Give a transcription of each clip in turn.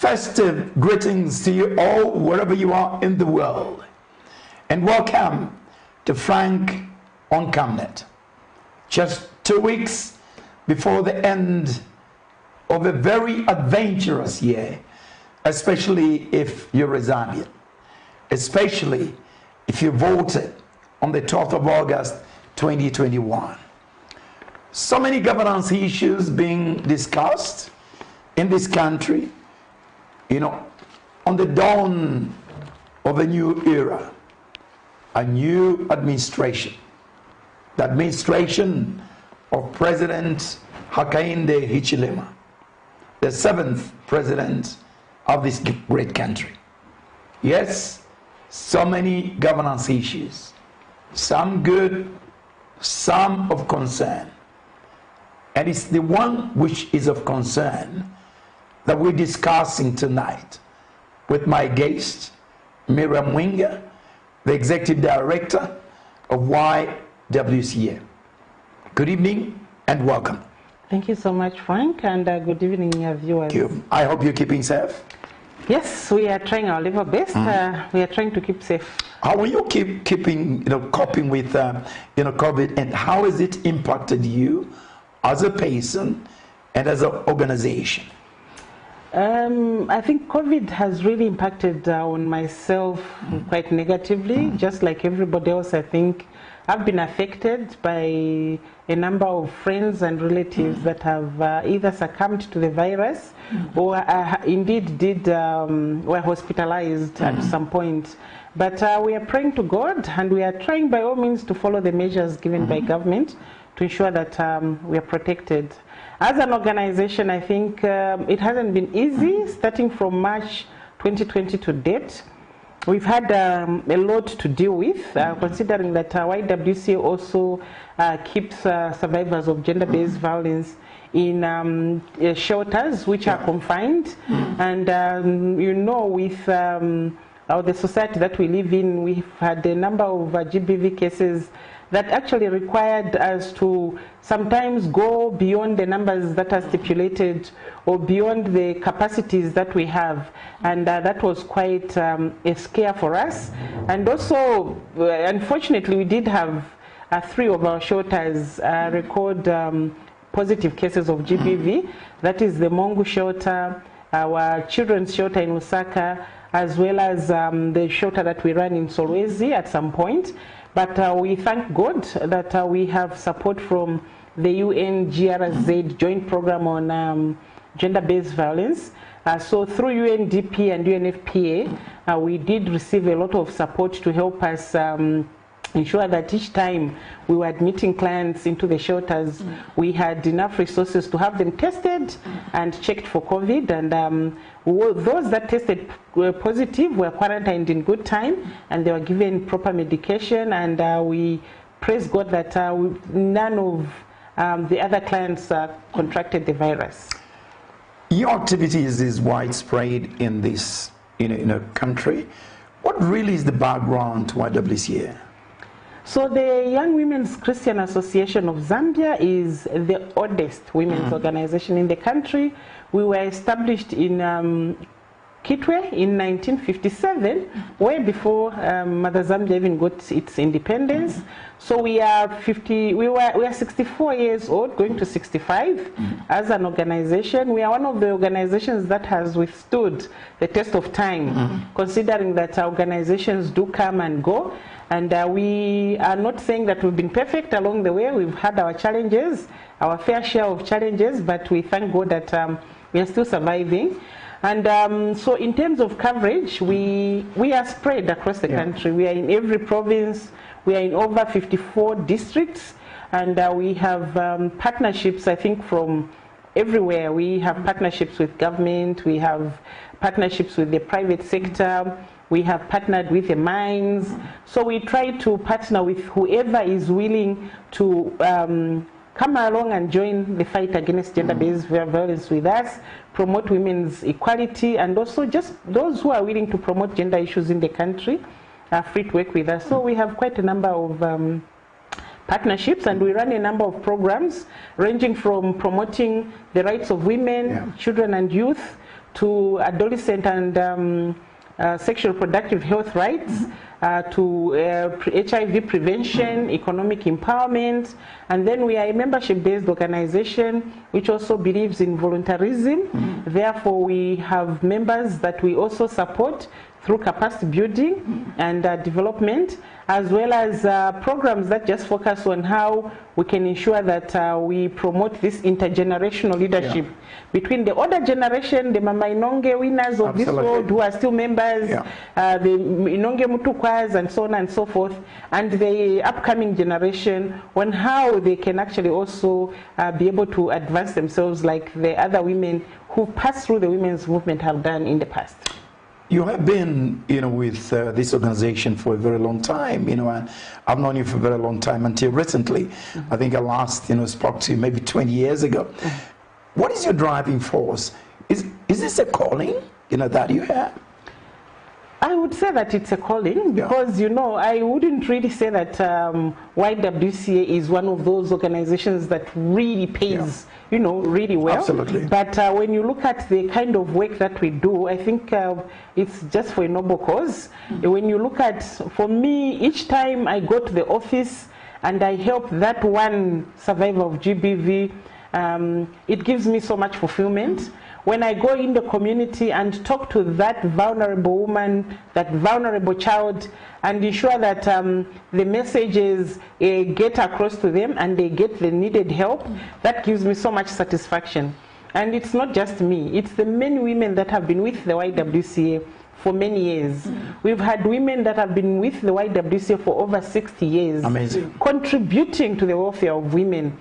Festive greetings to you all, wherever you are in the world. And welcome to Frank On Camnet. Just 2 weeks before the end of a very adventurous year, especially if you're a Zambian, especially if you voted on the 12th of August, 2021. So many governance issues being discussed in this country, you know, on the dawn of a new era, a new administration, the administration of President Hakainde Hichilema, the 7th president of this great country. Yes, so many governance issues, some good, some of concern. And it's the one which is of concern that we're discussing tonight with my guest, Mira Munger, the Executive Director of Ywca. Good evening and welcome. Thank you so much, Frank, and good evening, viewers. Thank you. I hope you're keeping safe. Yes, we are trying our level best. We are trying to keep safe. How are you coping with COVID, and how has it impacted you as a person and as an organization? I think COVID has really impacted on myself quite negatively. Just like everybody else, I think I've been affected by a number of friends and relatives that have either succumbed to the virus or indeed were hospitalized at some point. But we are praying to God, and we are trying by all means to follow the measures given by government to ensure that we are protected. As an organization, I think it hasn't been easy starting from March 2020 to date. We've had a lot to deal with, considering that Ywca also keeps survivors of gender-based violence in shelters which are confined. And you know, with the society that we live in, we've had a number of GBV cases that actually required us to sometimes go beyond the numbers that are stipulated or beyond the capacities that we have. And that was quite a scare for us. And also, unfortunately, we did have 3 of our shelters record positive cases of GBV. That is the Munger shelter, our children's shelter in Ywca, as well as the shelter that we ran in Solwezi at some point. But we thank God that we have support from the UNGRZ joint program on gender-based violence. So through UNDP and UNFPA, we did receive a lot of support to help us ensure that each time we were admitting clients into the shelters, we had enough resources to have them tested and checked for COVID. And those that tested positive were quarantined in good time, and they were given proper medication. And we praise God that none of the other clients contracted the virus. Your activities is widespread in this country. What really is the background to Ywca? So the Young Women's Christian Association of Zambia is the oldest women's organization in the country. We were established in Kitwe in 1957, way before Mother Zambia even got its independence. So we are 64 years old, going to 65 as an organization. We are one of the organizations that has withstood the test of time, considering that our organizations do come and go. And we are not saying that we've been perfect along the way. We've had our challenges, our fair share of challenges, but we thank God that we are still surviving. And so in terms of coverage, we are spread across the country. We are in every province. We are in over 54 districts. And we have partnerships, I think, from everywhere. We have partnerships with government. We have partnerships with the private sector. We have partnered with the mines. So we try to partner with whoever is willing to come along and join the fight against gender-based violence with us, promote women's equality, and also just those who are willing to promote gender issues in the country are free to work with us. So we have quite a number of partnerships, and we run a number of programs ranging from promoting the rights of women, children and youth, to adolescent and sexual reproductive health rights, to HIV prevention, economic empowerment, and then we are a membership-based organization which also believes in voluntarism. Therefore, we have members that we also support through capacity building and development, as well as programs that just focus on how we can ensure that we promote this intergenerational leadership between the older generation, the Mama Inonge winners of this world who are still members, the Inonge Mutukwas and so on and so forth, and the upcoming generation on how they can actually also be able to advance themselves like the other women who passed through the women's movement have done in the past. You have been, with this organization for a very long time, and I've known you for a very long time until recently. I think I last, spoke to you maybe 20 years ago. What is your driving force? Is this a calling, that you have? I would say that it's a calling because, I wouldn't really say that YWCA is one of those organizations that really pays, really well. Absolutely. But when you look at the kind of work that we do, I think it's just for a noble cause. When you look at, for me, each time I go to the office and I help that one survivor of GBV, it gives me so much fulfillment. When I go in the community and talk to that vulnerable woman, that vulnerable child, and ensure that the messages get across to them and they get the needed help, that gives me so much satisfaction. And it's not just me, it's the many women that have been with the YWCA for many years. We've had women that have been with the YWCA for over 60 years. Amazing. Contributing to the welfare of women,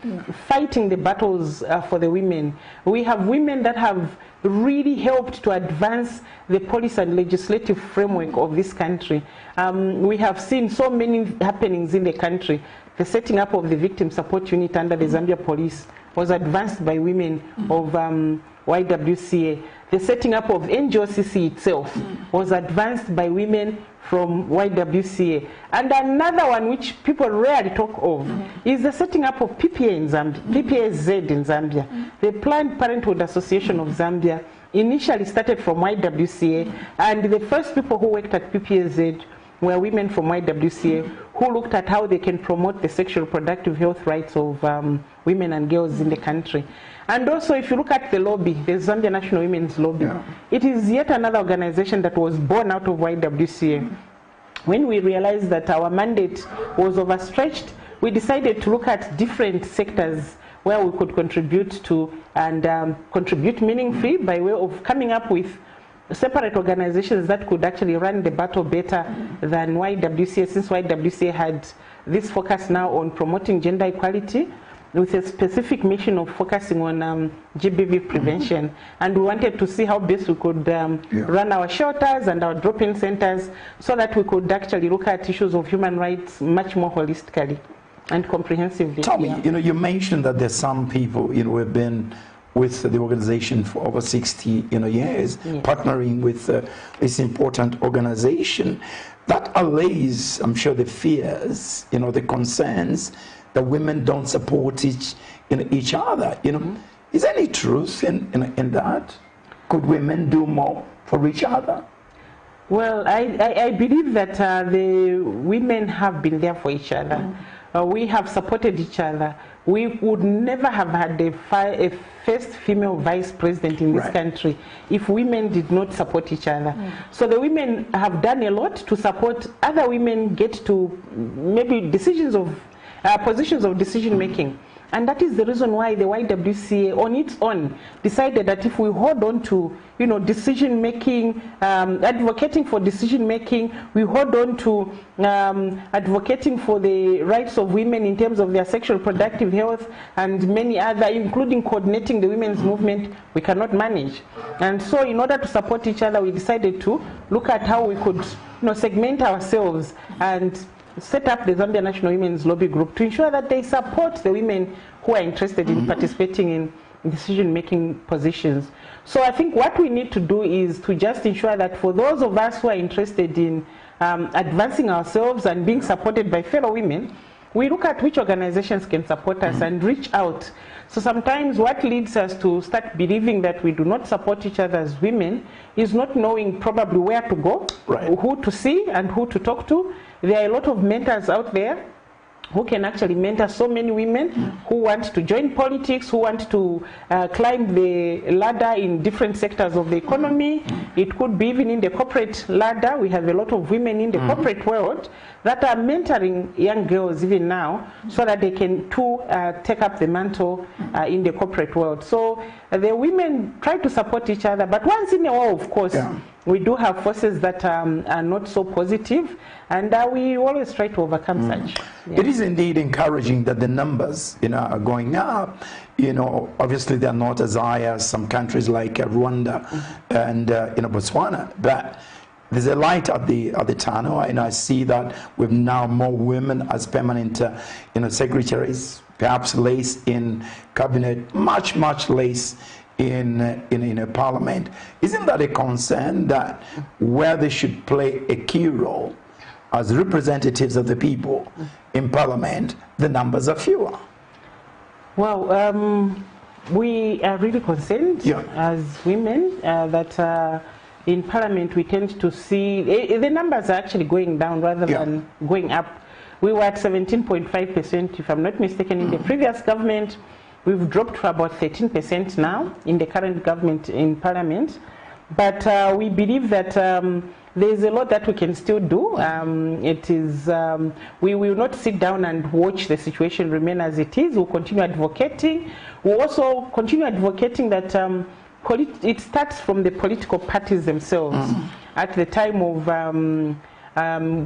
fighting the battles for the women. We have women that have really helped to advance the policy and legislative framework of this country. We have seen so many happenings in the country. The setting up of the Victim Support Unit under the Zambia Police was advanced by women of YWCA. The setting up of NGOCC itself was advanced by women from YWCA. And another one which people rarely talk of is the setting up of PPA in Zambia, PPAZ in Zambia. The Planned Parenthood Association of Zambia initially started from YWCA, and the first people who worked at PPAZ were women from YWCA who looked at how they can promote the sexual reproductive health rights of women and girls in the country. And also, if you look at the lobby, the Zambia National Women's Lobby, it is yet another organization that was born out of YWCA. When we realized that our mandate was overstretched, we decided to look at different sectors where we could contribute to, and contribute meaningfully by way of coming up with separate organizations that could actually run the battle better than YWCA, since YWCA had this focus now on promoting gender equality, with a specific mission of focusing on GBV prevention. And we wanted to see how best we could run our shelters and our drop-in centers so that we could actually look at issues of human rights much more holistically and comprehensively. Tell me, you mentioned that there's some people, who have been with the organization for over 60 years, partnering with this important organization. That allays, I'm sure, the fears, the concerns that women don't support each other. Is there any truth in that? Could women do more for each other? Well, I believe that the women have been there for each other. We have supported each other. We would never have had a first female vice president in this country if women did not support each other. So the women have done a lot to support other women get to maybe positions of decision making. And that is the reason why the YWCA on its own decided that if we hold on to decision making, advocating for decision making, we hold on to advocating for the rights of women in terms of their sexual reproductive health and many other, including coordinating the women's movement, we cannot manage. And so in order to support each other, we decided to look at how we could segment ourselves and set up the Zambia National Women's Lobby Group to ensure that they support the women who are interested in participating in decision-making positions. So I think what we need to do is to just ensure that for those of us who are interested in advancing ourselves and being supported by fellow women, we look at which organizations can support us and reach out. So sometimes what leads us to start believing that we do not support each other as women is not knowing probably where to go, who to see and who to talk to. There are a lot of mentors out there who can actually mentor so many women who want to join politics, who want to climb the ladder in different sectors of the economy. It could be even in the corporate ladder. We have a lot of women in the corporate world that are mentoring young girls even now so that they can too take up the mantle in the corporate world. So the women try to support each other, but once in a while, of course, we do have forces that are not so positive, and we always try to overcome such. It is indeed encouraging that the numbers, are going up. Obviously they're not as high as some countries like Rwanda and Botswana, but there's a light at the tunnel, and I see that with now more women as permanent secretaries, perhaps less in cabinet, much less in a parliament. Isn't that a concern that where they should play a key role as representatives of the people in parliament, the numbers are fewer? Well, we are really concerned as women that in parliament we tend to see the numbers are actually going down rather than going up. We were at 17.5%, if I'm not mistaken, in the previous government. We've dropped to about 13% now in the current government in parliament. But we believe that there's a lot that we can still do. We will not sit down and watch the situation remain as it is. We'll continue advocating. We'll also continue advocating that it starts from the political parties themselves at the time of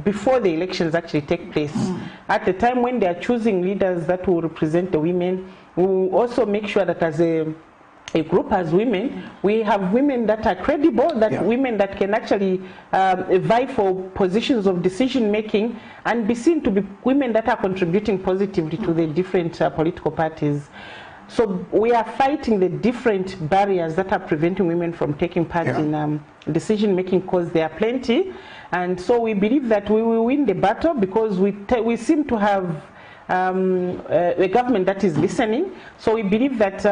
before the elections actually take place. At the time when they are choosing leaders that will represent the women, we will also make sure that as a group, as women, we have women that are credible, that women that can actually vie for positions of decision making and be seen to be women that are contributing positively to the different political parties. So we are fighting the different barriers that are preventing women from taking part in decision making, because there are plenty. And so we believe that we will win the battle because we seem to have a government that is listening. So we believe that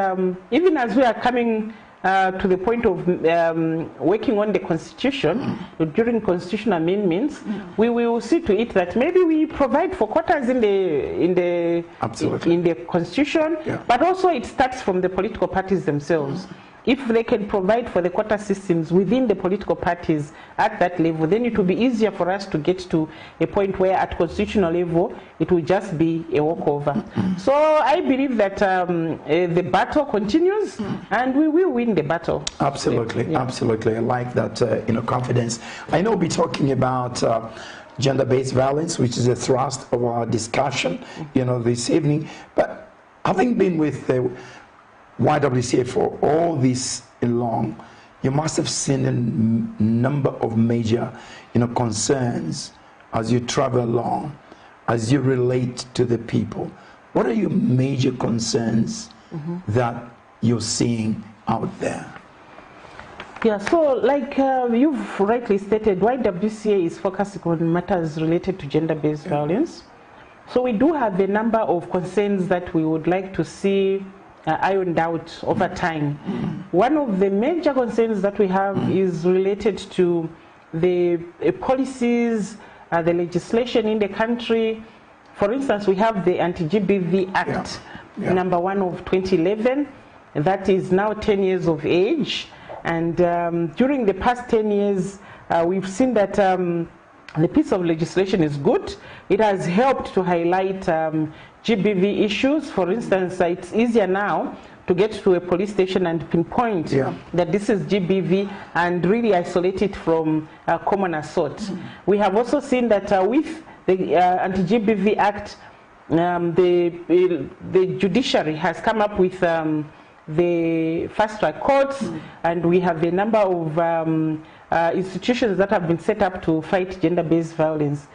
even as we are coming to the point of working on the constitution, during constitutional amendments, we will see to it that maybe we provide for quotas in the constitution, but also it starts from the political parties themselves. If they can provide for the quota systems within the political parties at that level, then it will be easier for us to get to a point where at constitutional level it will just be a walkover. So I believe that the battle continues and we will win the battle. Absolutely, absolutely. I like that confidence. I know we'll be talking about gender-based violence, which is a thrust of our discussion this evening. But having been with the YWCA for all this long, you must have seen a number of major concerns as you travel along, as you relate to the people. What are your major concerns that you're seeing out there? Yeah, so like you've rightly stated, YWCA is focusing on matters related to gender-based violence. So we do have a number of concerns that we would like to see ironed out over time. One of the major concerns that we have is related to the policies, the legislation in the country. For instance, we have the Anti-GBV Act, number 1 of 2011, that is now 10 years of age. And during the past 10 years, we've seen that the piece of legislation is good. It has helped to highlight GBV issues. For instance, it's easier now to get to a police station and pinpoint that this is GBV and really isolate it from common assault. We have also seen that with the Anti-GBV Act, the judiciary has come up with the fast-track courts, and we have a number of institutions that have been set up to fight gender-based violence.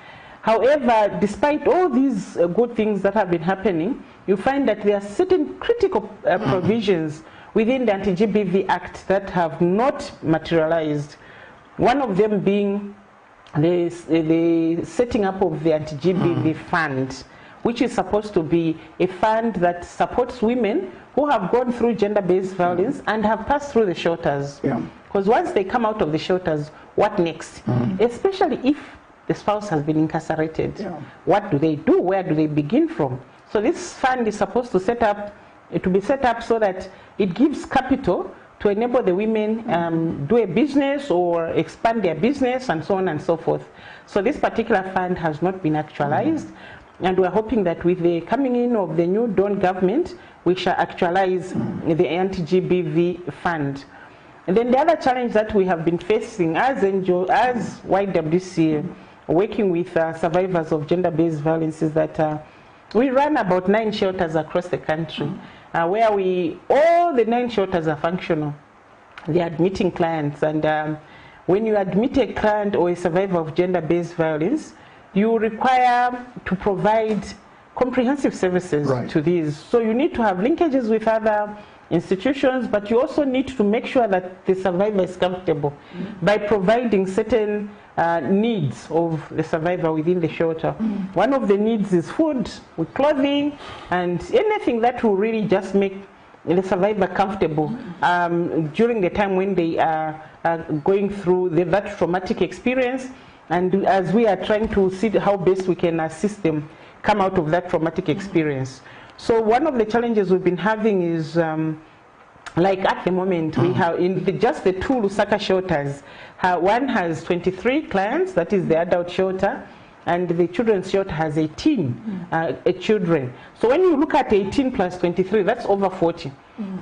However, despite all these good things that have been happening, you find that there are certain critical provisions within the Anti-GBV Act that have not materialized. One of them being the setting up of the Anti-GBV Fund, which is supposed to be a fund that supports women who have gone through gender-based violence and have passed through the shelters. Because once they come out of the shelters, what next? Especially if the spouse has been incarcerated. What do they do? Where do they begin from? So this fund is supposed to be set up so that it gives capital to enable the women do a business or expand their business and so on and so forth. So this particular fund has not been actualized, and we're hoping that with the coming in of the new Dawn government, we shall actualize the anti-GBV fund. And then the other challenge that we have been facing as YWC, working with survivors of gender-based violence, is that we run about 9 shelters across the country, where all the 9 shelters are functional. They are admitting clients, and when you admit a client or a survivor of gender-based violence, you require to provide comprehensive services to these. So you need to have linkages with other institutions, but you also need to make sure that the survivor is comfortable by providing certain needs of the survivor within the shelter. One of the needs is food, with clothing, and anything that will really just make the survivor comfortable during the time when they are going through that traumatic experience, and as we are trying to see how best we can assist them come out of that traumatic experience. So one of the challenges we've been having is, like at the moment, we have just the 2 Lusaka shelters, one has 23 clients, that is the adult shelter, and the children's shelter has 18 children. So when you look at 18 plus 23, that's over 40.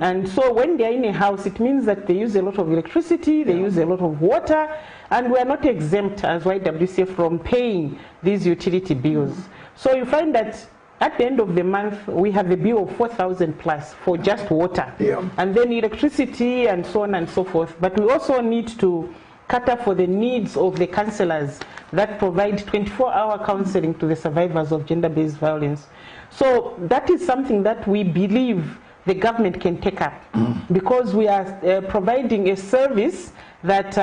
And so when they're in a house, it means that they use a lot of electricity, they use a lot of water, and we are not exempt as YWCA from paying these utility bills. So you find that at the end of the month, we have a bill of 4,000 plus for just water, and then electricity and so on and so forth. But we also need to cater for the needs of the counselors that provide 24-hour counseling to the survivors of gender-based violence. So that is something that we believe the government can take up, because we are providing a service that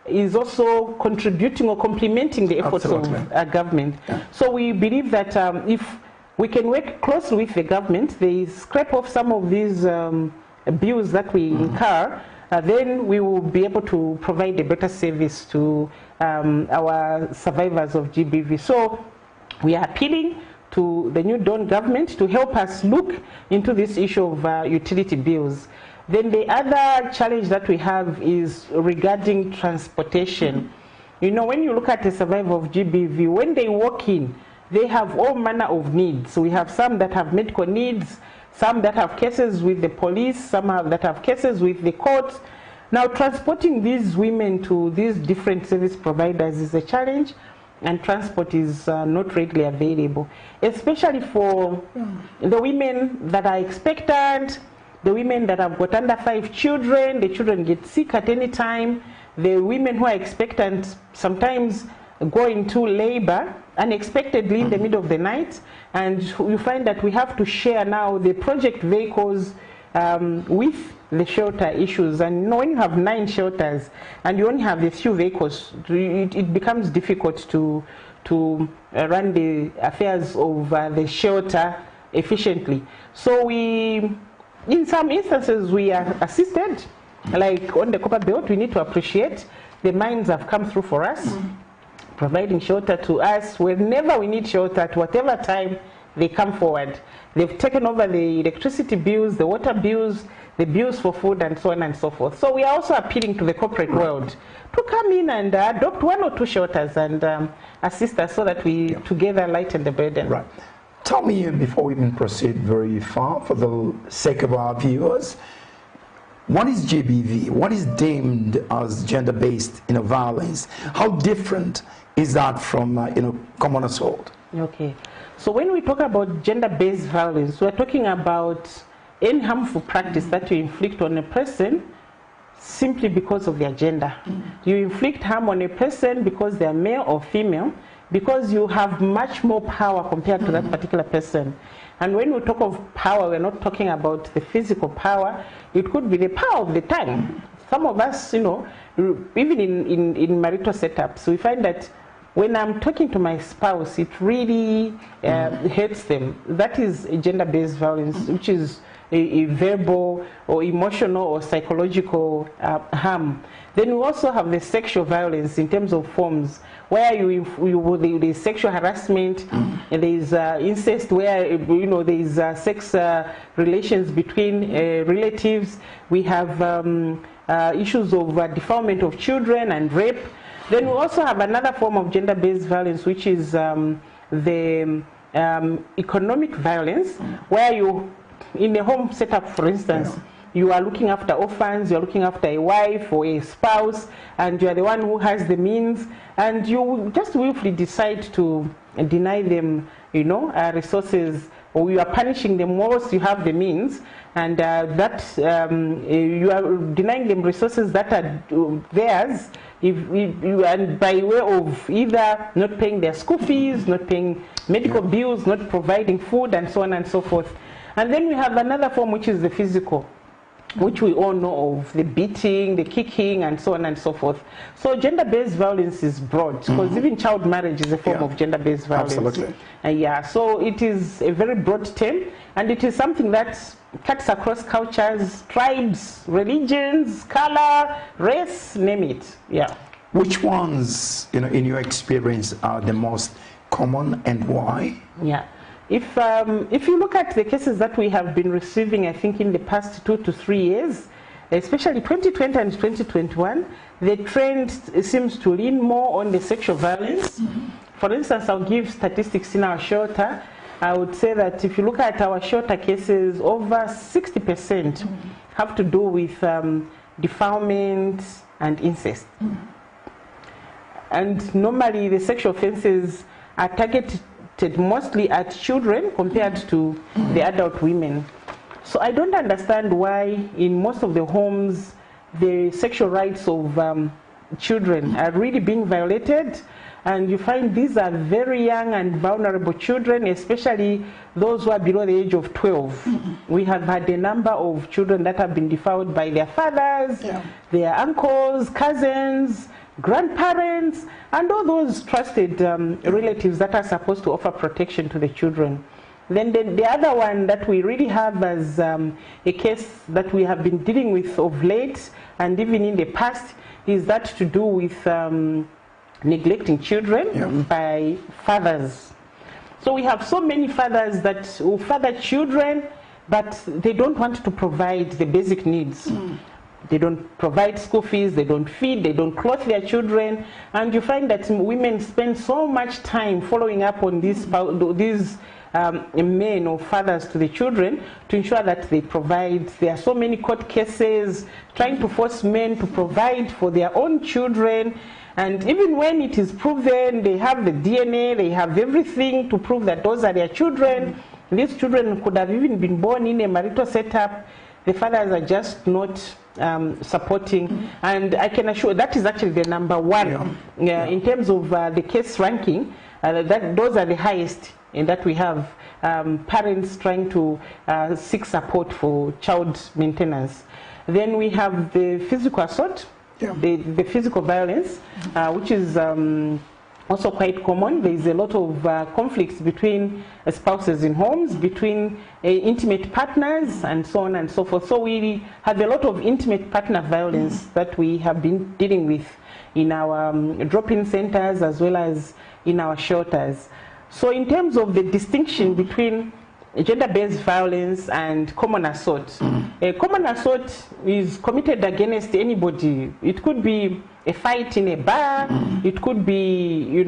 is also contributing or complementing the efforts of government. So we believe that if we can work closely with the government, they scrape off some of these bills that we incur, then we will be able to provide a better service to our survivors of GBV. So we are appealing to the new Dawn government to help us look into this issue of utility bills. Then the other challenge that we have is regarding transportation. You know, when you look at a survivor of GBV, when they walk in, they have all manner of needs. So we have some that have medical needs, some that have cases with the police, some that have cases with the courts. Now, transporting these women to these different service providers is a challenge, and transport is not readily available, especially for the women that are expectant, the women that have got under 5 children, the children get sick at any time, the women who are expectant sometimes go into labor unexpectedly in the middle of the night, and you find that we have to share now the project vehicles with the shelter issues. And you know, when you have 9 shelters and you only have a few vehicles, it becomes difficult to run the affairs of the shelter efficiently. So in some instances we are assisted, like on the Copper Belt. We need to appreciate the mines have come through for us, providing shelter to us whenever we need shelter, at whatever time they come forward. They've taken over the electricity bills, the water bills, the bills for food, and so on and so forth. So we are also appealing to the corporate world to come in and adopt 1 or 2 shelters and assist us so that we together lighten the burden. Right. Tell me, before we even proceed very far, for the sake of our viewers, what is GBV? What is deemed as gender-based violence? How different is that from common assault? Okay. So when we talk about gender-based violence, we're talking about any harmful practice that you inflict on a person simply because of their gender. You inflict harm on a person because they're male or female, because you have much more power compared to that particular person. And when we talk of power, we're not talking about the physical power. It could be the power of the tongue. Some of us, even in marital setups, we find that when I'm talking to my spouse, it really hurts them. That is gender-based violence, which is a verbal or emotional or psychological harm. Then we also have the sexual violence in terms of forms, where the sexual harassment, and there's incest, where there's sex relations between relatives. We have issues of defilement of children and rape. Then we also have another form of gender-based violence, which is the economic violence, where you, in a home setup, for instance, you are looking after orphans, you are looking after a wife or a spouse, and you are the one who has the means, and you just willfully decide to deny them, resources, or you are punishing them whilst you have the means, and you are denying them resources that are theirs, and by way of either not paying their school fees, not paying medical bills, not providing food, and so on and so forth. And then we have another form, which is the physical, which we all know of, the beating, the kicking, and so on and so forth. So gender-based violence is broad, because even child marriage is a form of gender-based violence. Absolutely. So it is a very broad term, and it is something that cuts across cultures, tribes, religions, color, race, name it. Which ones, in your experience, are the most common, and why? If you look at the cases that we have been receiving, I think in the past 2 to 3 years, especially 2020 and 2021, the trend seems to lean more on the sexual violence. For instance, I'll give statistics in our shelter. I would say that if you look at our shelter cases, over 60% have to do with defilement and incest. And normally the sexual offenses are targeted mostly at children compared to the adult women. So I don't understand why in most of the homes the sexual rights of children are really being violated, and you find these are very young and vulnerable children, especially those who are below the age of 12. We have had a number of children that have been defiled by their fathers, their uncles, cousins, grandparents, and all those trusted relatives that are supposed to offer protection to the children. Then the other one that we really have as a case that we have been dealing with of late, and even in the past, is that to do with neglecting children by fathers. So we have so many fathers that will father children, but they don't want to provide the basic needs. They don't provide school fees, they don't feed, they don't clothe their children, and you find that women spend so much time following up on these men or fathers to the children to ensure that they provide. There are so many court cases trying to force men to provide for their own children, and even when it is proven, they have the DNA, they have everything to prove that those are their children. These children could have even been born in a marital setup. The fathers are just not supporting, and I can assure that is actually the number one in terms of the case ranking. Those are the highest in that we have parents trying to seek support for child maintenance. Then we have the physical assault, the physical violence, which is also quite common. There is a lot of conflicts between spouses in homes, between intimate partners, and so on and so forth. So we have a lot of intimate partner violence that we have been dealing with in our drop-in centers as well as in our shelters. So in terms of the distinction between gender-based violence and common assault, common assault is committed against anybody. It could be a fight in a bar, it could be,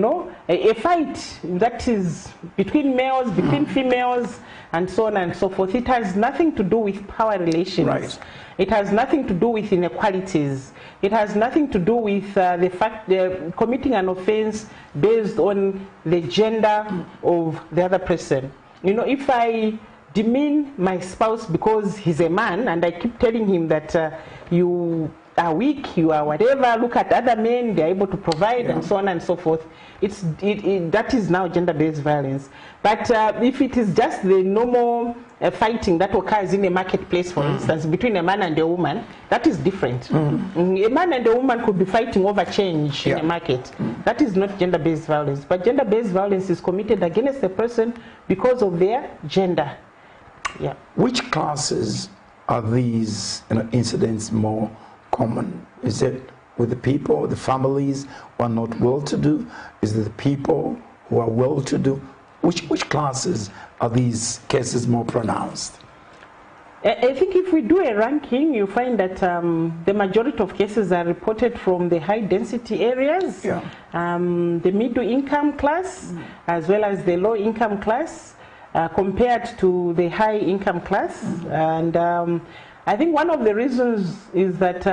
a fight that is between males, between females, and so on and so forth. It has nothing to do with power relations. It has nothing to do with inequalities. It has nothing to do with the fact that committing an offense based on the gender of the other person. If I demean my spouse because he's a man and I keep telling him that you are weak, you are whatever, look at other men, they're able to provide, and so on and so forth, that is now gender-based violence. But if it is just the normal fighting that occurs in a marketplace, for instance, between a man and a woman, that is different. A man and a woman could be fighting over change in a market. That is not gender-based violence. But gender-based violence is committed against a person because of their gender. Yeah. Which classes are these incidents more common? Is it with the people, the families who are not well-to-do? Is it the people who are well-to-do? Which classes are these cases more pronounced? I think if we do a ranking, you find that the majority of cases are reported from the high-density areas, the middle-income class, as well as the low-income class, compared to the high-income class. And I think one of the reasons is that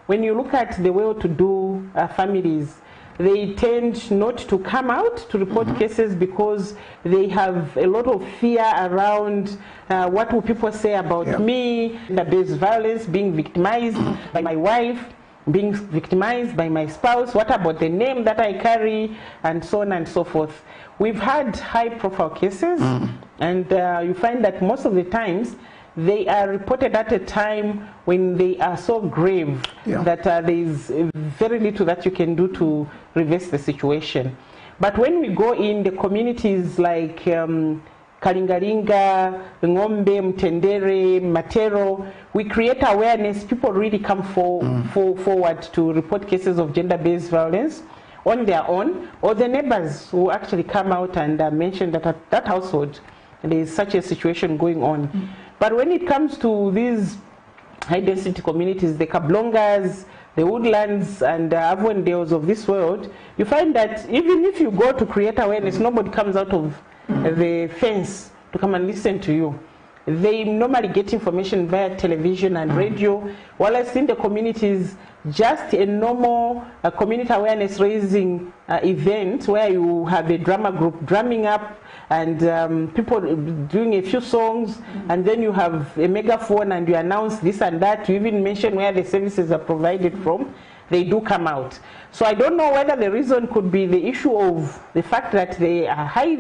when you look at the well-to-do families, they tend not to come out to report cases because they have a lot of fear around what will people say about me, gender-based violence, being victimized by my wife, being victimized by my spouse, what about the name that I carry, and so on and so forth. We've had high-profile cases, and you find that most of the times they are reported at a time when they are so grave that there is very little that you can do to reverse the situation. But when we go in the communities like Kalingalinga, Ngombe, Mtendere, Matero, we create awareness. People really come forward to report cases of gender-based violence on their own, or the neighbors who actually come out and mention that at that household there is such a situation going on. But when it comes to these high-density communities, the Kablongas, the Woodlands, and Avondales of this world, you find that even if you go to create awareness, nobody comes out of the fence to come and listen to you. They normally get information via television and radio, while in the communities, just a normal community awareness raising event where you have a drama group drumming up and people doing a few songs, and then you have a megaphone and you announce this and that, you even mention where the services are provided from, they do come out. So I don't know whether the reason could be the issue of the fact that they are high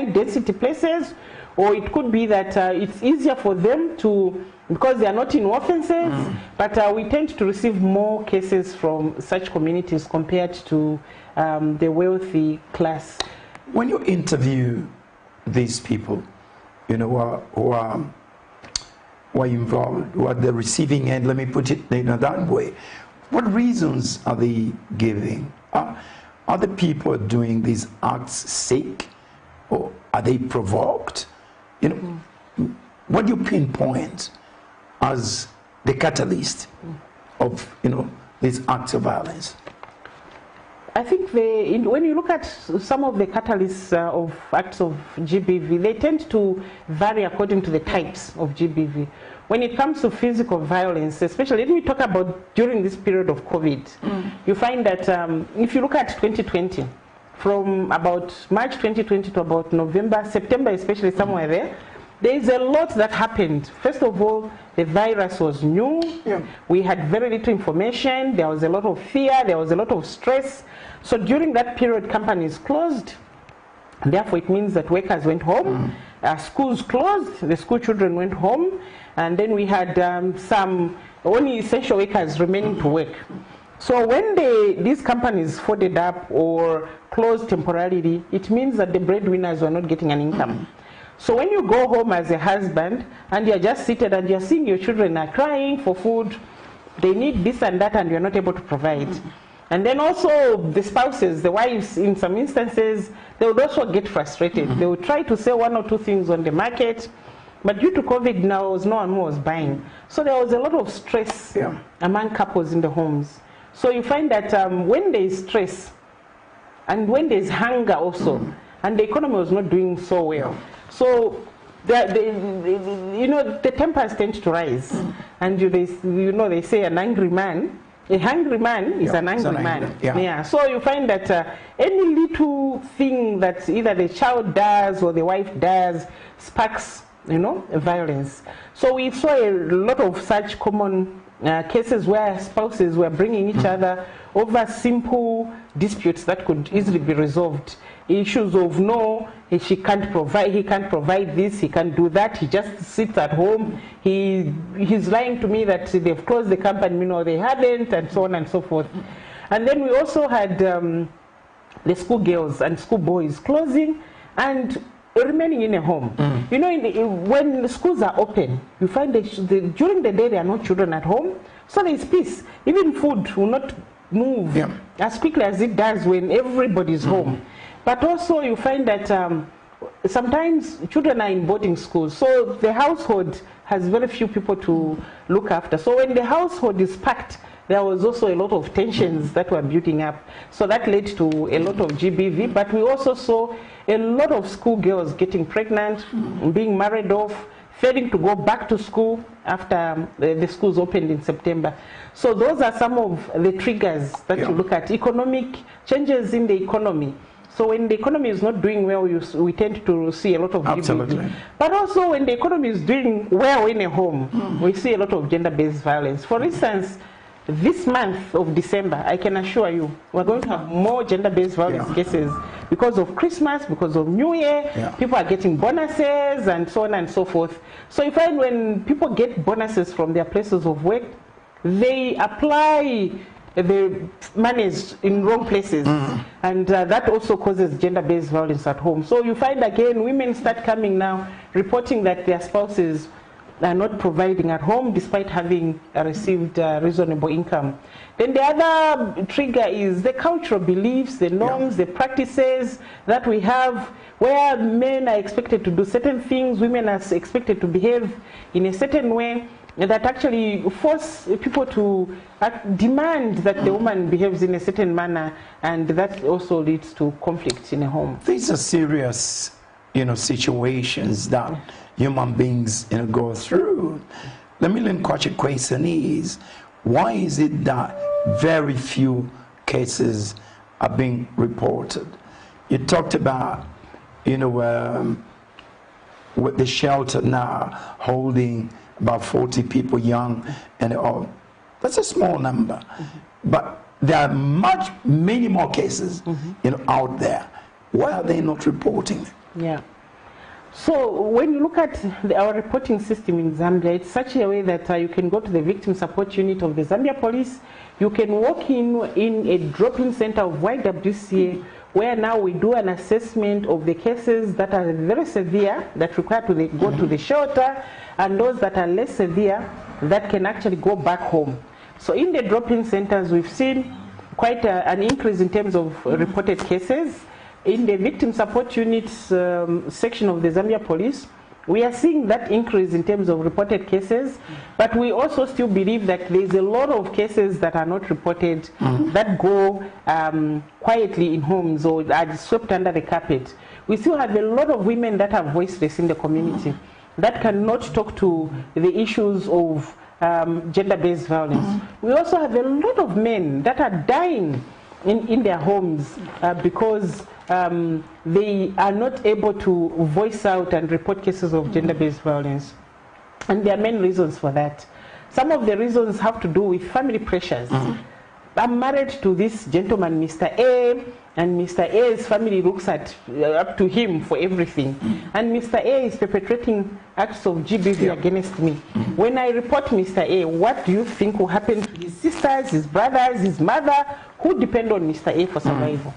density places, or it could be that it's easier for them to, because they are not in offenses, but we tend to receive more cases from such communities compared to the wealthy class. When you interview these people, you know, who are involved, who are the receiving end, let me put it that way, what reasons are they giving? Are the people doing these acts sick, or are they provoked? You know, what do you pinpoint as the catalyst of, you know, these acts of violence? I think when you look at some of the catalysts of acts of GBV, they tend to vary according to the types of GBV. When it comes to physical violence, especially, let me talk about during this period of COVID, you find that if you look at 2020, from about March 2020 to about November, September especially, somewhere there is a lot that happened. First of all, the virus was new. We had very little information. There was a lot of fear. There was a lot of stress. So during that period, companies closed. Therefore, it means that workers went home. Schools closed. The school children went home. And then we had some only essential workers remaining to work. So when these companies folded up or closed temporarily, it means that the breadwinners were not getting an income. So when you go home as a husband and you're just seated and you're seeing your children are crying for food, they need this and that, and you're not able to provide. And then also the spouses, the wives, in some instances, they would also get frustrated. They would try to sell one or two things on the market, but due to COVID now, there was no one who was buying. So there was a lot of stress among couples in the homes. So you find that when there is stress and when there is hunger also, and the economy was not doing so well, so you know, the tempers tend to rise. And they say an angry man, a hungry man is an angry man. So you find that any little thing that either the child does or the wife does sparks, you know, violence. So we saw a lot of such common cases where spouses were bringing each other over simple disputes that could easily be resolved issues of no, she can't provide, he can't provide this, he can't do that, he just sits at home, he's lying to me that they've closed the company, you know, they hadn't, and so on and so forth. And then we also had the schoolgirls and schoolboys closing and remaining in a home. You know, when the schools are open, you find that during the day there are no children at home, so there is peace. Even food will not move as quickly as it does when everybody's home. But also you find that sometimes children are in boarding schools, so the household has very few people to look after. So when the household is packed, there was also a lot of tensions that were building up. So that led to a lot of GBV, but we also saw a lot of schoolgirls getting pregnant, being married off, failing to go back to school after the schools opened in September. So those are some of the triggers that you look at. Economic changes in the economy. So when the economy is not doing well, we tend to see a lot of GBV. But also when the economy is doing well in a home, we see a lot of gender-based violence. For instance, this month of December, I can assure you, we're going to have more gender-based violence cases because of Christmas, because of New Year. People are getting bonuses and so on and so forth. So you find when people get bonuses from their places of work, they apply the monies in wrong places, and that also causes gender-based violence at home. So you find again, women start coming now reporting that their spouses are not providing at home despite having received reasonable income. Then the other trigger is the cultural beliefs, the norms, the practices that we have, where men are expected to do certain things, women are expected to behave in a certain way, that actually force people to demand that the woman behaves in a certain manner, and that also leads to conflict in a home. These are serious, situations that human beings, go through. The million-question question is, why is it that very few cases are being reported? You talked about, with the shelter now holding about 40 people young and all. That's a small number, but there are many more cases, out there. Why are they not reporting? Yeah. So when you look at our reporting system in Zambia, it's such a way that you can go to the victim support unit of the Zambia Police. You can walk in a drop-in center of YWCA, where now we do an assessment of the cases that are very severe, that require to go to the shelter, and those that are less severe, that can actually go back home. So in the drop-in centers, we've seen quite an increase in terms of reported cases. In the victim support units section of the Zambia Police, we are seeing that increase in terms of reported cases, but we also still believe that there's a lot of cases that are not reported, that go quietly in homes or are swept under the carpet. We still have a lot of women that are voiceless in the community, that cannot talk to the issues of gender-based violence. We also have a lot of men that are dying in their homes because they are not able to voice out and report cases of gender-based violence. And there are many reasons for that. Some of the reasons have to do with family pressures. I'm married to this gentleman, Mr. A, and Mr. A's family looks up to him for everything. And Mr. A is perpetrating acts of GBV against me. When I report Mr. A, what do you think will happen to his sisters, his brothers, his mother, who depend on Mr. A for survival?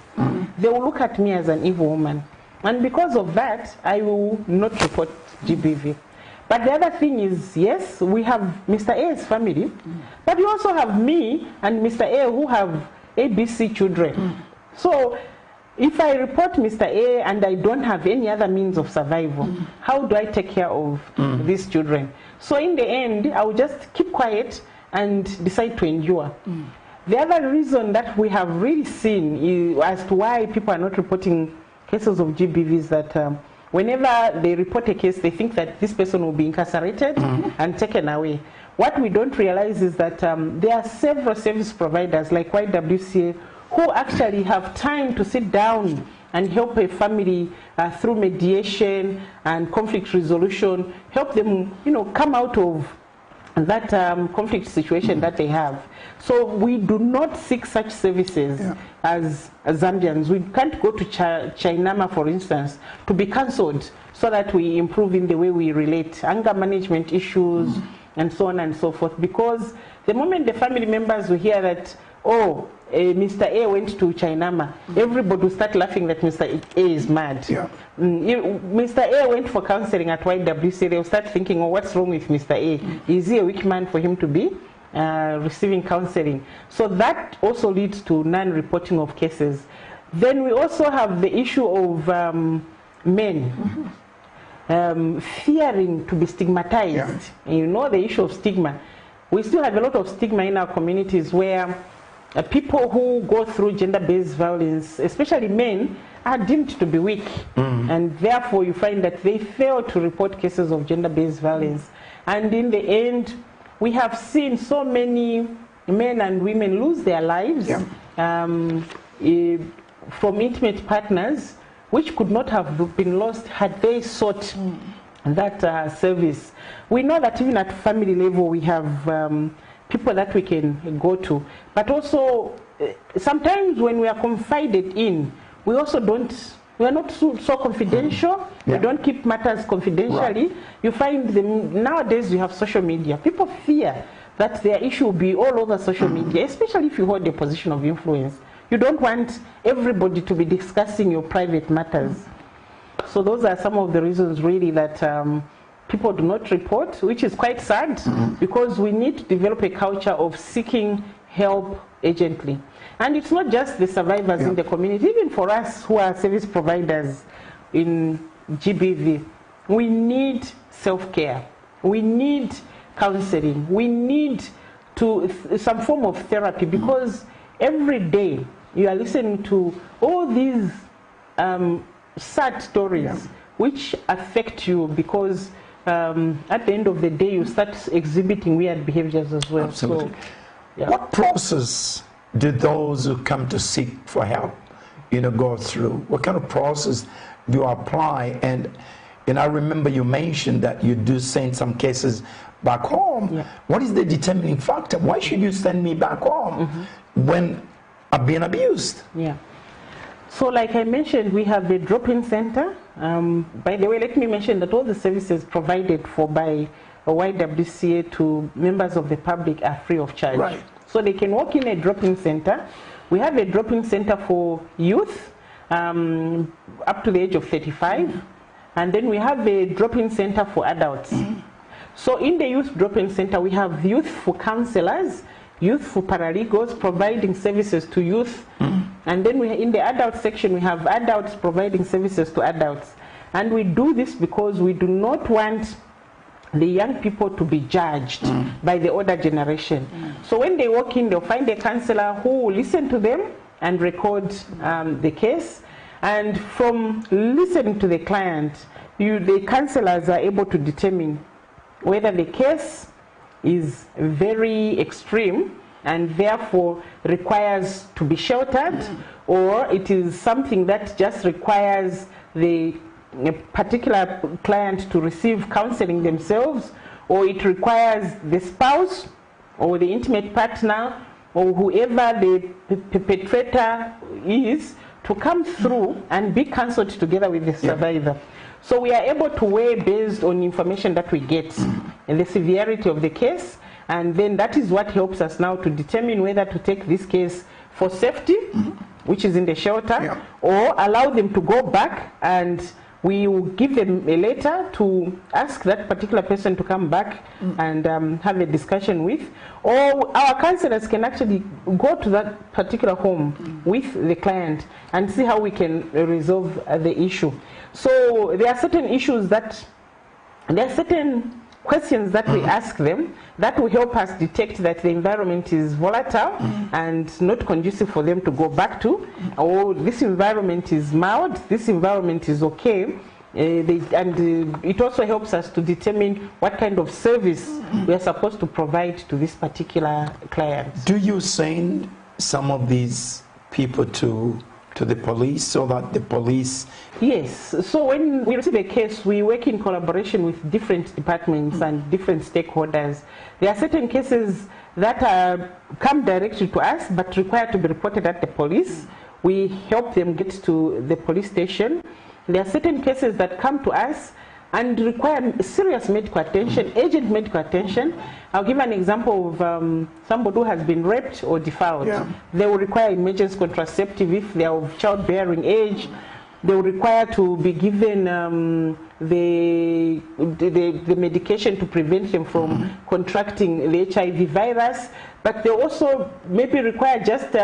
They will look at me as an evil woman. And because of that, I will not report GBV. But the other thing is, yes, we have Mr. A's family, but we also have me and Mr. A who have ABC children. So if I report Mr. A and I don't have any other means of survival, how do I take care of these children? So in the end, I will just keep quiet and decide to endure. The other reason that we have really seen as to why people are not reporting cases of GBV is that whenever they report a case, they think that this person will be incarcerated and taken away. What we don't realize is that there are several service providers like YWCA who actually have time to sit down and help a family through mediation and conflict resolution, help them, come out of that conflict situation that they have. So we do not seek such services as Zambians. We can't go to Chainama, for instance, to be cancelled so that we improve in the way we relate, anger management issues, and so on and so forth. Because the moment the family members will hear that, oh, Mr. A went to Chainama, everybody will start laughing that Mr. A is mad. Mr. A went for counseling at YWC, they'll start thinking, oh, what's wrong with Mr. A? Is he a weak man for him to be receiving counseling? So that also leads to non-reporting of cases. Then we also have the issue of men fearing to be stigmatized. You know, the issue of stigma. We still have a lot of stigma in our communities where people who go through gender-based violence, especially men, are deemed to be weak. And therefore you find that they fail to report cases of gender-based violence. And in the end, we have seen so many men and women lose their lives from intimate partners, which could not have been lost had they sought that service. We know that even at family level we have people that we can go to, but also sometimes when we are confided in, we also we are not so confidential. We don't keep matters confidentially. You find them nowadays. You have social media. People fear that their issue will be all over social media, especially if you hold a position of influence. You don't want everybody to be discussing your private matters. So those are some of the reasons really that people do not report, which is quite sad, because we need to develop a culture of seeking help urgently. And it's not just the survivors in the community, even for us who are service providers in GBV, we need self-care, we need counseling, we need some form of therapy, because every day you are listening to all these sad stories which affect you, because at the end of the day you start exhibiting weird behaviors as well. Absolutely. So, what process do those who come to seek for help, go through? What kind of process do you apply? And I remember you mentioned that you do send some cases back home. What is the determining factor? Why should you send me back home when I'm being abused? So like I mentioned, we have a drop-in center. By the way, let me mention that all the services provided for by YWCA to members of the public are free of charge. So they can walk in a drop-in center. We have a drop-in center for youth up to the age of 35. And then we have a drop-in center for adults. So in the youth drop-in center, we have youth for counselors, youth for paralegals providing services to youth. And then in the adult section, we have adults providing services to adults. And we do this because we do not want the young people to be judged by the older generation. So when they walk in, they'll find a counselor who will listen to them and record the case. And from listening to the client, the counselors are able to determine whether the case is very extreme and therefore requires to be sheltered, or it is something that just requires the particular client to receive counseling themselves, or it requires the spouse or the intimate partner or whoever the perpetrator is to come through and be counseled together with the survivor. So we are able to weigh based on information that we get and the severity of the case, and then that is what helps us now to determine whether to take this case for safety, which is in the shelter, or allow them to go back, and we will give them a letter to ask that particular person to come back and have a discussion with, or our counselors can actually go to that particular home with the client and see how we can resolve the issue. So there are certain issues that, there are certain questions that we ask them that will help us detect that the environment is volatile and not conducive for them to go back to, or this environment is mild, this environment is okay. It also helps us to determine what kind of service we are supposed to provide to this particular client. Do you send some of these people to to the police so that the police... Yes, so when we receive a case, we work in collaboration with different departments and different stakeholders. There are certain cases that come directly to us but require to be reported at the police. We help them get to the police station. There are certain cases that come to us and require serious medical attention, urgent medical attention. I'll give an example of somebody who has been raped or defiled. Yeah. They will require emergency contraceptive if they are of childbearing age. They will require to be given the medication to prevent them from contracting the HIV virus. But they also maybe require just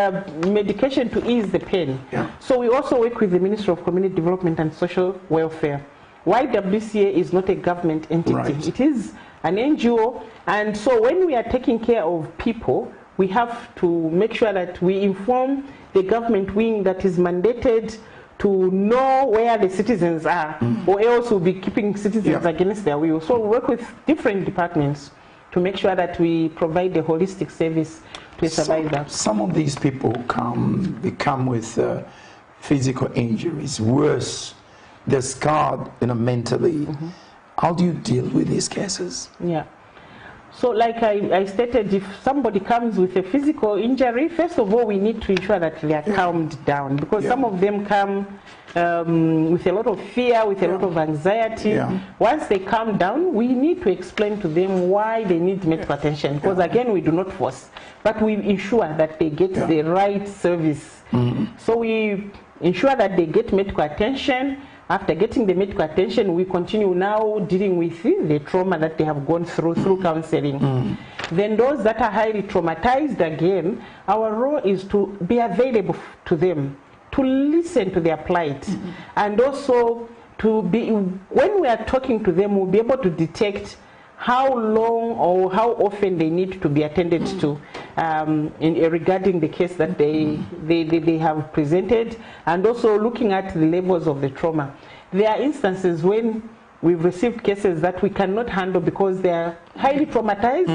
medication to ease the pain. Yeah. So we also work with the Ministry of Community Development and Social Welfare. YWCA is not a government entity. Right. It is an NGO, and so when we are taking care of people, we have to make sure that we inform the government wing that is mandated to know where the citizens are, or else we'll be keeping citizens against their will. So we work with different departments to make sure that we provide a holistic service to a survivor. Some of these people come with physical injuries, worse. They're scarred, mentally. How do you deal with these cases? Yeah. So like I stated, if somebody comes with a physical injury, first of all, we need to ensure that they are calmed down, because some of them come with a lot of fear, with a lot of anxiety. Once they calm down, we need to explain to them why they need medical attention, because again, we do not force, but we ensure that they get the right service. So we ensure that they get medical attention. After getting the medical attention, we continue now dealing with the trauma that they have gone through counseling. Then those that are highly traumatized, again, our role is to be available to them, to listen to their plight, and also to be, when we are talking to them, we'll be able to detect how long or how often they need to be attended to regarding the case that they have presented, and also looking at the levels of the trauma. There are instances when we've received cases that we cannot handle because they are highly traumatized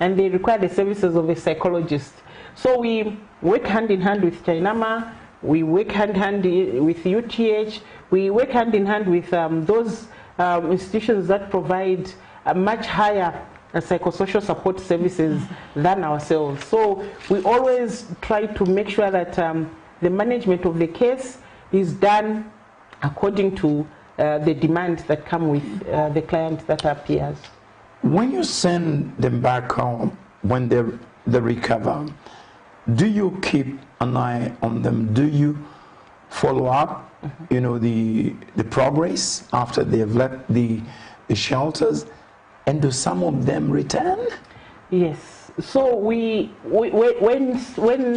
and they require the services of a psychologist. So we work hand in hand with Chainama, we work hand in hand with UTH, we work hand in hand with those institutions that provide a much higher psychosocial support services than ourselves. So we always try to make sure that the management of the case is done according to the demands that come with the client that appears. When you send them back home, when they recover, do you keep an eye on them? Do you follow up, the progress after they have left the shelters? And do some of them return? Yes. So when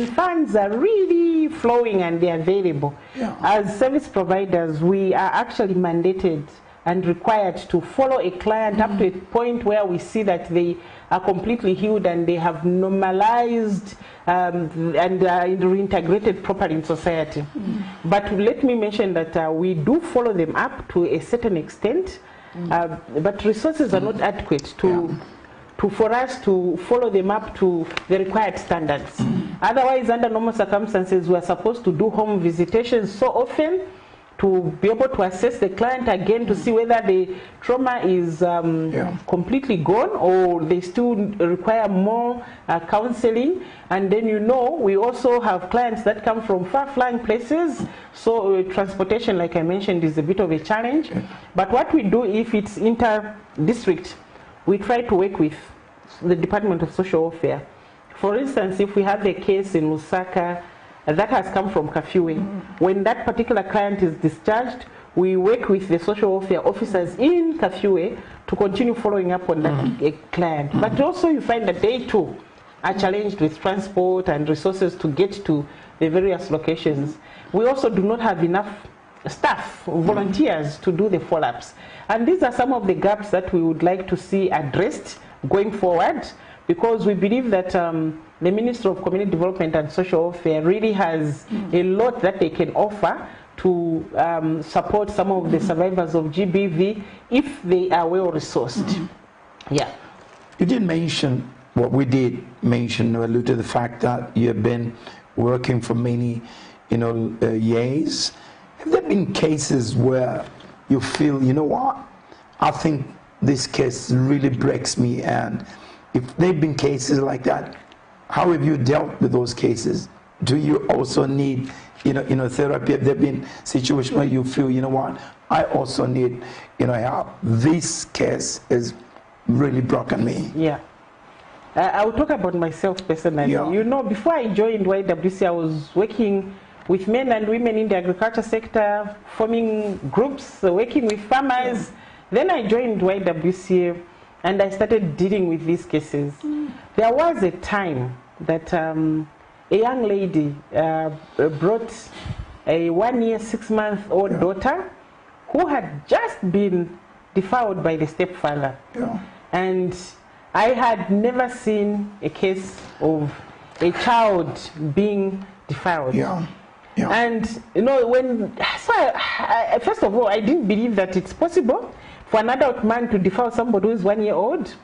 funds are really flowing and they're available, as service providers, we are actually mandated and required to follow a client up to a point where we see that they are completely healed and they have normalized and reintegrated properly in society. But let me mention that we do follow them up to a certain extent. But resources are not adequate for us to follow them up to the required standards. Otherwise, under normal circumstances, we are supposed to do home visitations so often to be able to assess the client again to see whether the trauma is completely gone or they still require more counseling. And then we also have clients that come from far-flung places, so transportation, like I mentioned, is a bit of a challenge. But what we do, if it's inter-district, we try to work with the Department of Social Welfare. For instance, if we have a case in Lusaka that has come from Kafue, when that particular client is discharged, we work with the social welfare officers in Kafue to continue following up on that client. But also you find that they too are challenged with transport and resources to get to the various locations. We also do not have enough staff, volunteers to do the follow-ups. And these are some of the gaps that we would like to see addressed going forward, because we believe that the Ministry of Community Development and Social Welfare really has a lot that they can offer to support some of the survivors of GBV if they are well resourced. You did mention, what we did mention, allude to the fact that you have been working for many years, have there been cases where you feel, you know what, I think this case really breaks me? And if there have been cases like that, how have you dealt with those cases? Do you also need, therapy? Have there been situations where you feel, you know what, I also need, help? This case has really broken me. Yeah. I will talk about myself personally. Yeah. Before I joined YWCA, I was working with men and women in the agriculture sector, forming groups, working with farmers. Yeah. Then I joined YWCA and I started dealing with these cases. There was a time that a young lady brought a 1 year, 6 month old daughter who had just been defiled by the stepfather. Yeah. And I had never seen a case of a child being defiled. Yeah. Yeah. And first of all, I didn't believe that it's possible for an adult man to defile somebody who is 1 year old.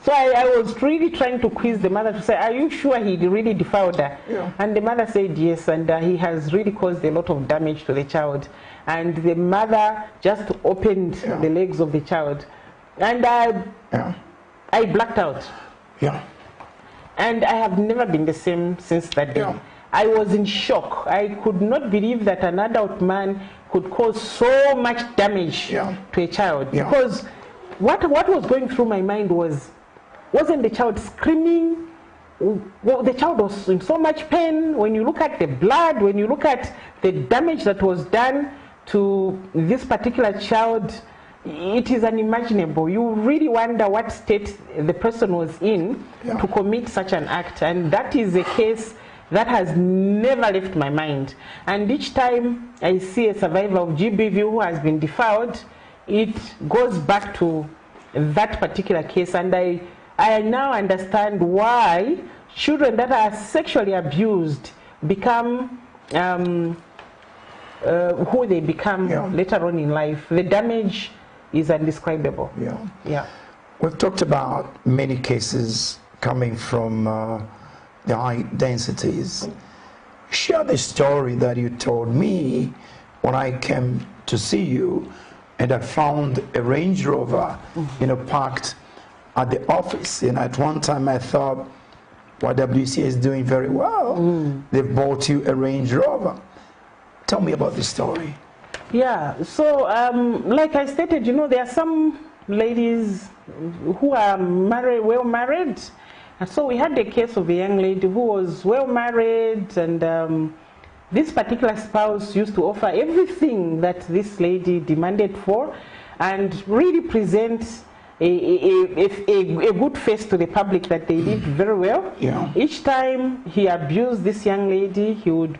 So I was really trying to quiz the mother to say, are you sure he really defiled her? Yeah. And the mother said yes, and he has really caused a lot of damage to the child. And the mother just opened the legs of the child. And I blacked out. Yeah. And I have never been the same since that day. Yeah. I was in shock. I could not believe that an adult man could cause so much damage to a child. Yeah. Because what was going through my mind wasn't the child screaming. Well, the child was in so much pain. When you look at the blood, when you look at the damage that was done to this particular child, it is unimaginable. You really wonder what state the person was in to commit such an act. And that is a case that has never left my mind. And each time I see a survivor of GBV who has been defiled, it goes back to that particular case. And I now understand why children that are sexually abused become who they become later on in life. The damage is indescribable. Yeah. We've talked about many cases coming from the high densities. Share the story that you told me when I came to see you and I found a Range Rover, parked at the office. And at one time I thought, YWCA is doing very well. They've bought you a Range Rover. Tell me about this story. Yeah, so like I stated, there are some ladies who are married, well married. And so we had the case of a young lady who was well married, and this particular spouse used to offer everything that this lady demanded for and really present a good face to the public that they did very well. Yeah. Each time he abused this young lady, he would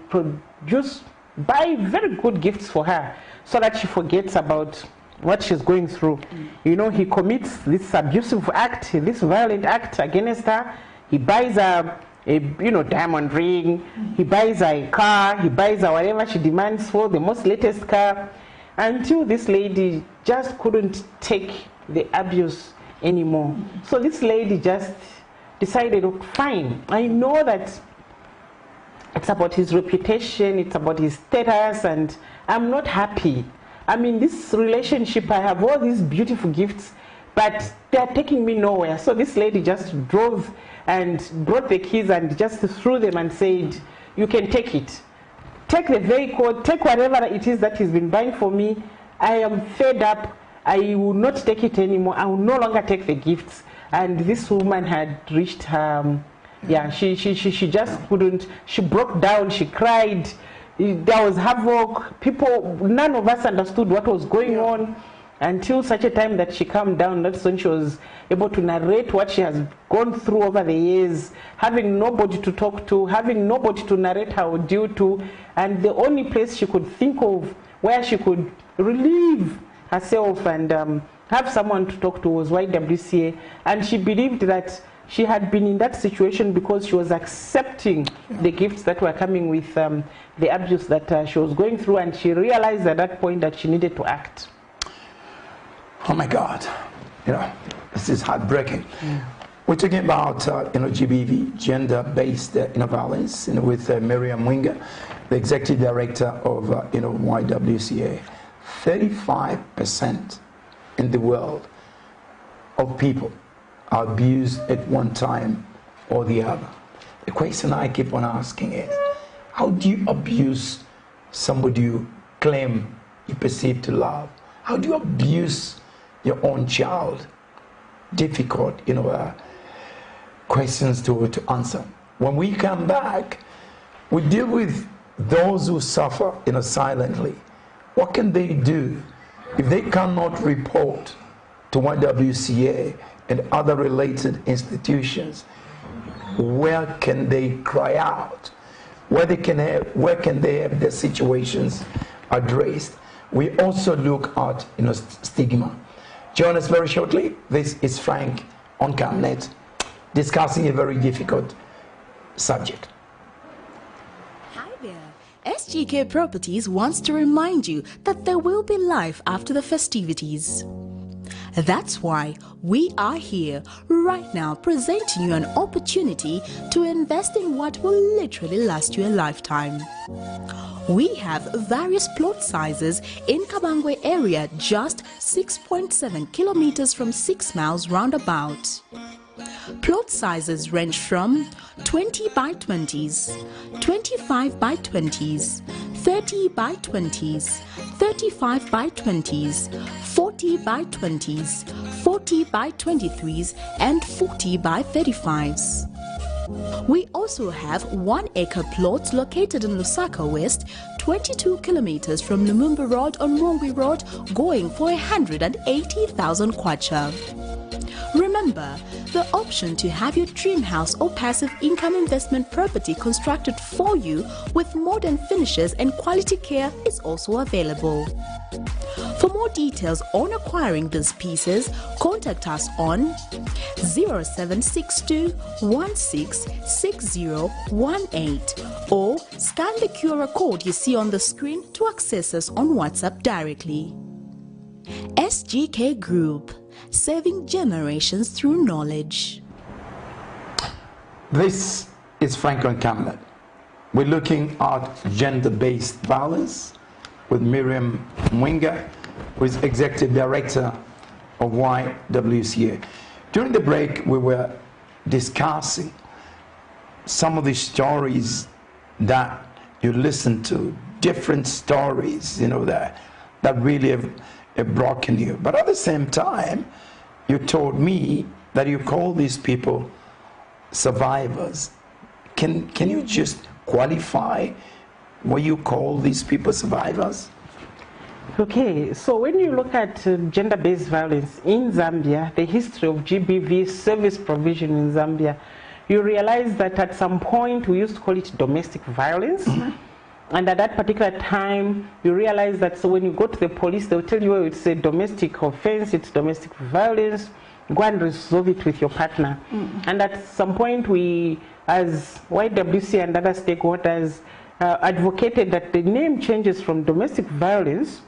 buy very good gifts for her so that she forgets about what she's going through. He commits this abusive act, this violent act against her. He buys a diamond ring, he buys a car, he buys her whatever she demands for, the most latest car, until this lady just couldn't take the abuse anymore. So this lady just decided, oh, fine, I know that it's about his reputation, it's about his status, and I'm not happy. I mean, this relationship, I have all these beautiful gifts, but they're taking me nowhere. So this lady just drove and brought the keys and just threw them and said, you can take it. Take the vehicle, take whatever it is that he's been buying for me. I am fed up. I will not take it anymore. I will no longer take the gifts. And this woman had reached her, she just couldn't. She broke down, she cried. There was havoc. None of us understood what was going on until such a time that she calmed down. That's when she was able to narrate what she has gone through over the years, having nobody to talk to, having nobody to narrate her ordeal to, and the only place she could think of where she could relieve herself and have someone to talk to was YWCA. And she believed that she had been in that situation because she was accepting the gifts that were coming with the abuse that she was going through, and she realized at that point that she needed to act. Oh my God, this is heartbreaking. We're talking about GBV, gender-based violence, with MWINGA, the executive director of YWCA. 35% in the world of people are abused at one time or the other. The question I keep on asking is, how do you abuse somebody you claim you perceive to love? How do you abuse your own child? Difficult, questions to answer. When we come back, we deal with those who suffer, silently. What can they do if they cannot report to YWCA and other related institutions? Where can they cry out? Where can they have their situations addressed? We also look at stigma. Join us very shortly. This is Frank on Camnet, discussing a very difficult subject. Hi there. SGK Properties wants to remind you that there will be life after the festivities. That's why we are here right now presenting you an opportunity to invest in what will literally last you a lifetime. We have various plot sizes in Kabangwe area, just 6.7 kilometers from 6 miles roundabout. Plot sizes range from 20 by 20s, 25 by 20s, 30 by 20s, 35 by 20s, 40 by 20s, 40 by 23s, and 40 by 35s. We also have 1 acre plots located in Lusaka West, 22 kilometers from Lumumba Road on Rungwe Road, going for 180,000 kwacha. Remember, the option to have your dream house or passive income investment property constructed for you with modern finishes and quality care is also available. For more details on acquiring these pieces, contact us on 0762 166018 or scan the QR code you see on the screen to access us on WhatsApp directly. SGK Group, serving generations through knowledge. This is Frank on Camnet. We're looking at gender-based violence with MIRRIAM Munger, who is Executive Director of YWCA. During the break, we were discussing some of the stories that you listen to, different stories, that really have broken you. But at the same time, you told me that you call these people survivors. Can you just qualify what you call these people survivors? Okay, so when you look at gender-based violence in Zambia, the history of GBV service provision in Zambia, you realize that at some point we used to call it domestic violence. And at that particular time, you realize that so when you go to the police, they'll tell you, oh, it's a domestic offense, it's domestic violence, go and resolve it with your partner. And at some point, we, as YWC and other stakeholders, advocated that the name changes from domestic violence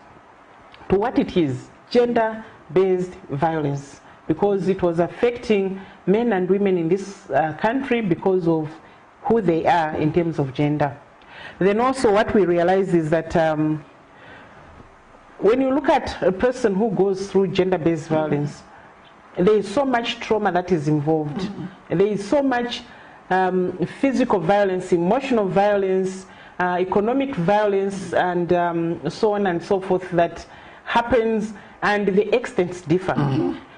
to what it is, gender-based violence, because it was affecting men and women in this country because of who they are in terms of gender. Then also what we realize is that when you look at a person who goes through gender-based violence, there is so much trauma that is involved. There is so much physical violence, emotional violence, economic violence, and so on and so forth that happens, and the extents differ.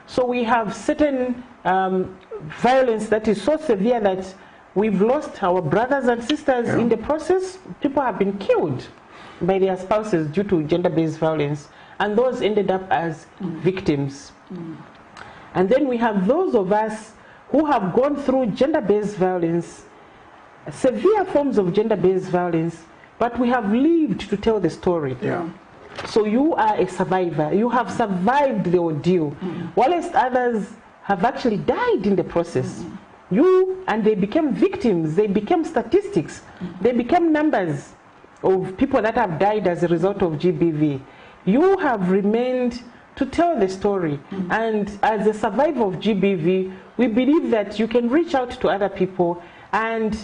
So we have certain violence that is so severe that we've lost our brothers and sisters in the process. People have been killed by their spouses due to gender-based violence, and those ended up as victims. And then we have those of us who have gone through gender-based violence, severe forms of gender-based violence, but we have lived to tell the story. So you are a survivor. You have survived the ordeal, whilst others have actually died in the process. And they became victims, they became statistics, they became numbers of people that have died as a result of GBV. You have remained to tell the story, and as a survivor of GBV, we believe that you can reach out to other people and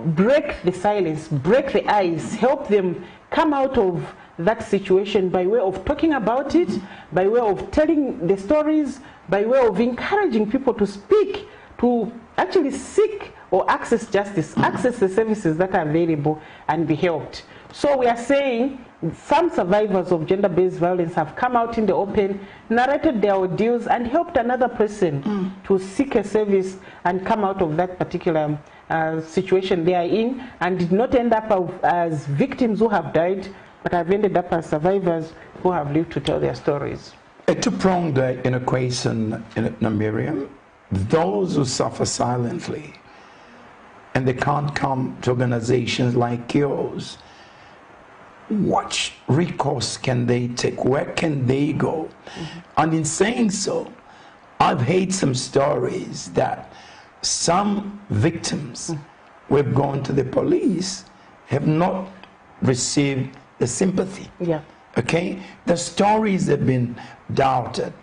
break the silence, break the ice, help them come out of that situation by way of talking about it, by way of telling the stories, by way of encouraging people to speak, to actually seek or access justice, access the services that are available and be helped. So we are saying some survivors of gender-based violence have come out in the open, narrated their ordeals and helped another person to seek a service and come out of that particular situation they are in, and did not end up as victims who have died, but have ended up as survivors who have lived to tell their stories. A two-pronged equation in MIRRIAM. Those who suffer silently and they can't come to organizations like yours, what recourse can they take? Where can they go? And in saying so, I've heard some stories that some victims who have gone to the police have not received the sympathy. Yeah. Okay? The stories have been doubted.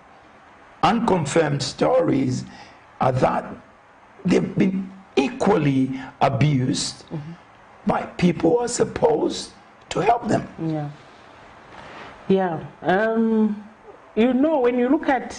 Unconfirmed stories are that they've been equally abused by people who are supposed to help them. Yeah. Yeah. You know, when you look at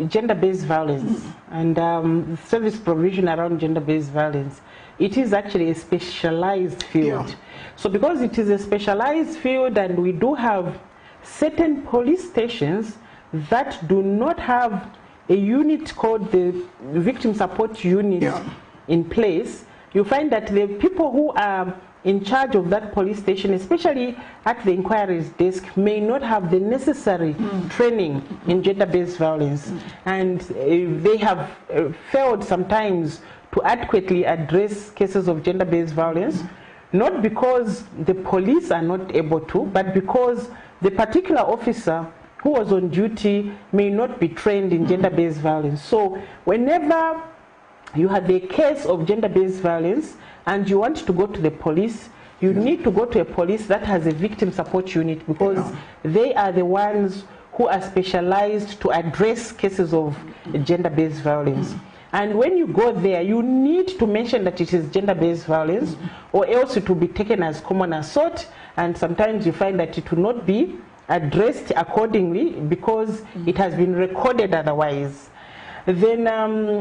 gender-based violence and service provision around gender-based violence, it is actually a specialized field. Yeah. So because it is a specialized field and we do have certain police stations that do not have a unit called the Victim Support Unit in place, you find that the people who are in charge of that police station, especially at the inquiries desk, may not have the necessary training in gender-based violence. And they have failed sometimes to adequately address cases of gender-based violence, not because the police are not able to, but because the particular officer who was on duty may not be trained in gender-based violence. So whenever you have a case of gender-based violence and you want to go to the police, you need to go to a police that has a victim support unit, because they are the ones who are specialized to address cases of gender-based violence. And when you go there, you need to mention that it is gender-based violence, or else it will be taken as common assault, and sometimes you find that it will not be addressed accordingly because it has been recorded otherwise. Then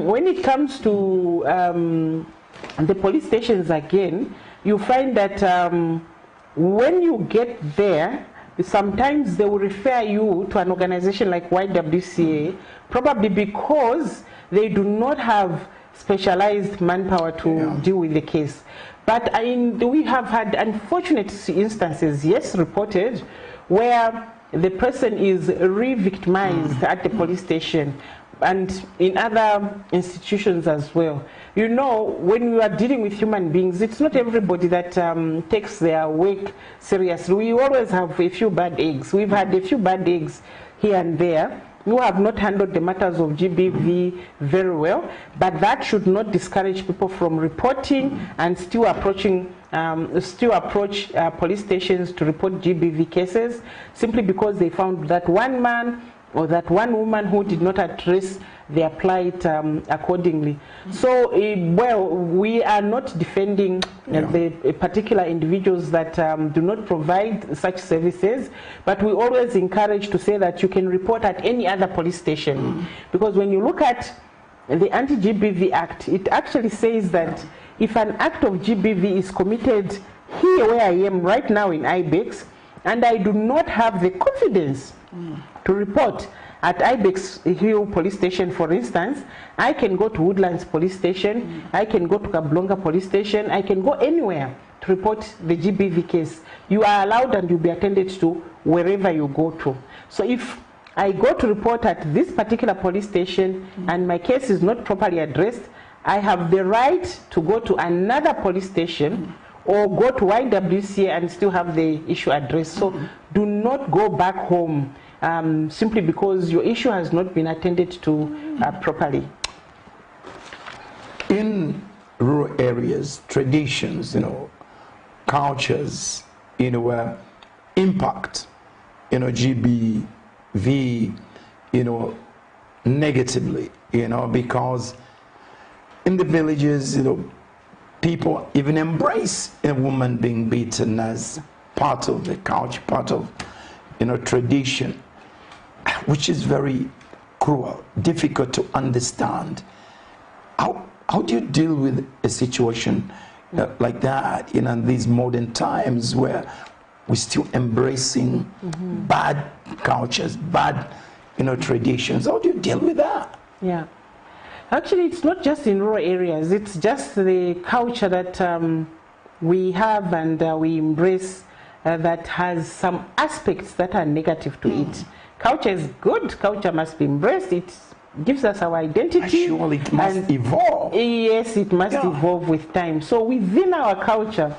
when it comes to the police stations again, you find that when you get there, sometimes they will refer you to an organization like Ywca, probably because they do not have specialized manpower to deal with the case. But we have had unfortunate instances, yes, reported, where the person is re-victimized at the police station and in other institutions as well. You know, when we are dealing with human beings, it's not everybody that takes their work seriously. We always have a few bad eggs. We've had a few bad eggs here and there who have not handled the matters of GBV very well, but that should not discourage people from reporting and still approach police stations to report GBV cases, simply because they found that one man or that one woman who did not address their plight accordingly. So, well, we are not defending the particular individuals that do not provide such services, but we always encourage to say that you can report at any other police station. Because when you look at the Anti-GBV Act, it actually says that if an act of GBV is committed here where I am right now in Ibex, and I do not have the confidence to report at Ibex Hill Police Station, for instance, I can go to Woodlands Police Station, I can go to Kablonga Police Station, I can go anywhere to report the GBV case. You are allowed and you'll be attended to wherever you go to. So if I go to report at this particular police station and my case is not properly addressed, I have the right to go to another police station or go to Ywca and still have the issue addressed. So do not go back home simply because your issue has not been attended to properly. In rural areas, traditions, cultures, impact, GBV, negatively, you know, because in the villages, you know, people even embrace a woman being beaten as part of the culture, part of, you know, tradition, which is very cruel, difficult to understand. How do you deal with a situation like that, you know, in these modern times where we're still embracing bad cultures, bad, you know, traditions? How do you deal with that? Yeah. Actually, it's not just in rural areas. It's just the culture that we have and we embrace that has some aspects that are negative to it. Culture is good. Culture must be embraced. It gives us our identity. Surely it must evolve. Yes, it must evolve with time. So within our culture,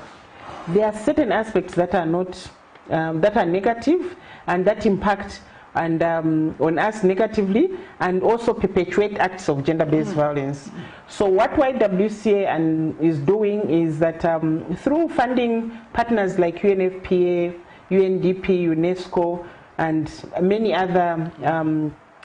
there are certain aspects that are not, that are negative and that impact and on us negatively, and also perpetuate acts of gender-based violence. So what YWCA is doing is that through funding partners like UNFPA, UNDP, UNESCO, and many other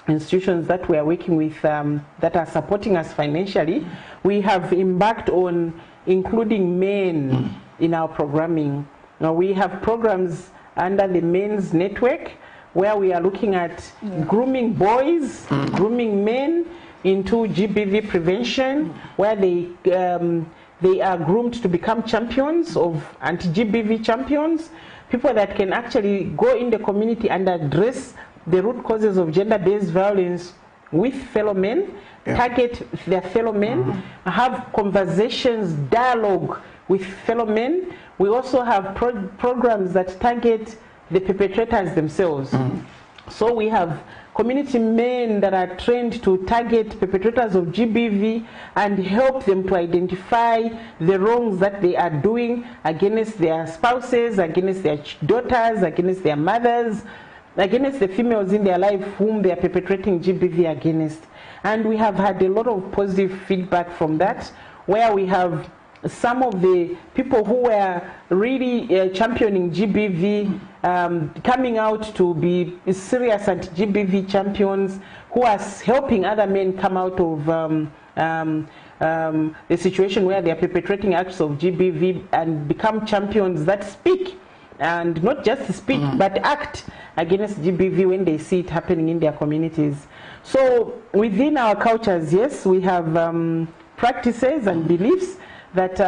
institutions that we are working with that are supporting us financially, we have embarked on including men in our programming. Now we have programs under the Men's Network, where we are looking at grooming boys, grooming men into GBV prevention, where they are groomed to become champions of anti-GBV champions, people that can actually go in the community and address the root causes of gender-based violence with fellow men, target their fellow men, have conversations, dialogue with fellow men. We also have programs that target the perpetrators themselves. So we have community men that are trained to target perpetrators of GBV and help them to identify the wrongs that they are doing against their spouses, against their daughters, against their mothers, against the females in their life whom they are perpetrating GBV against. And we have had a lot of positive feedback from that, where we have some of the people who were really championing GBV coming out to be serious anti-GBV champions, who are helping other men come out of the situation where they are perpetrating acts of GBV and become champions that speak, and not just speak but act against GBV when they see it happening in their communities. So within our cultures, yes, we have practices and beliefs that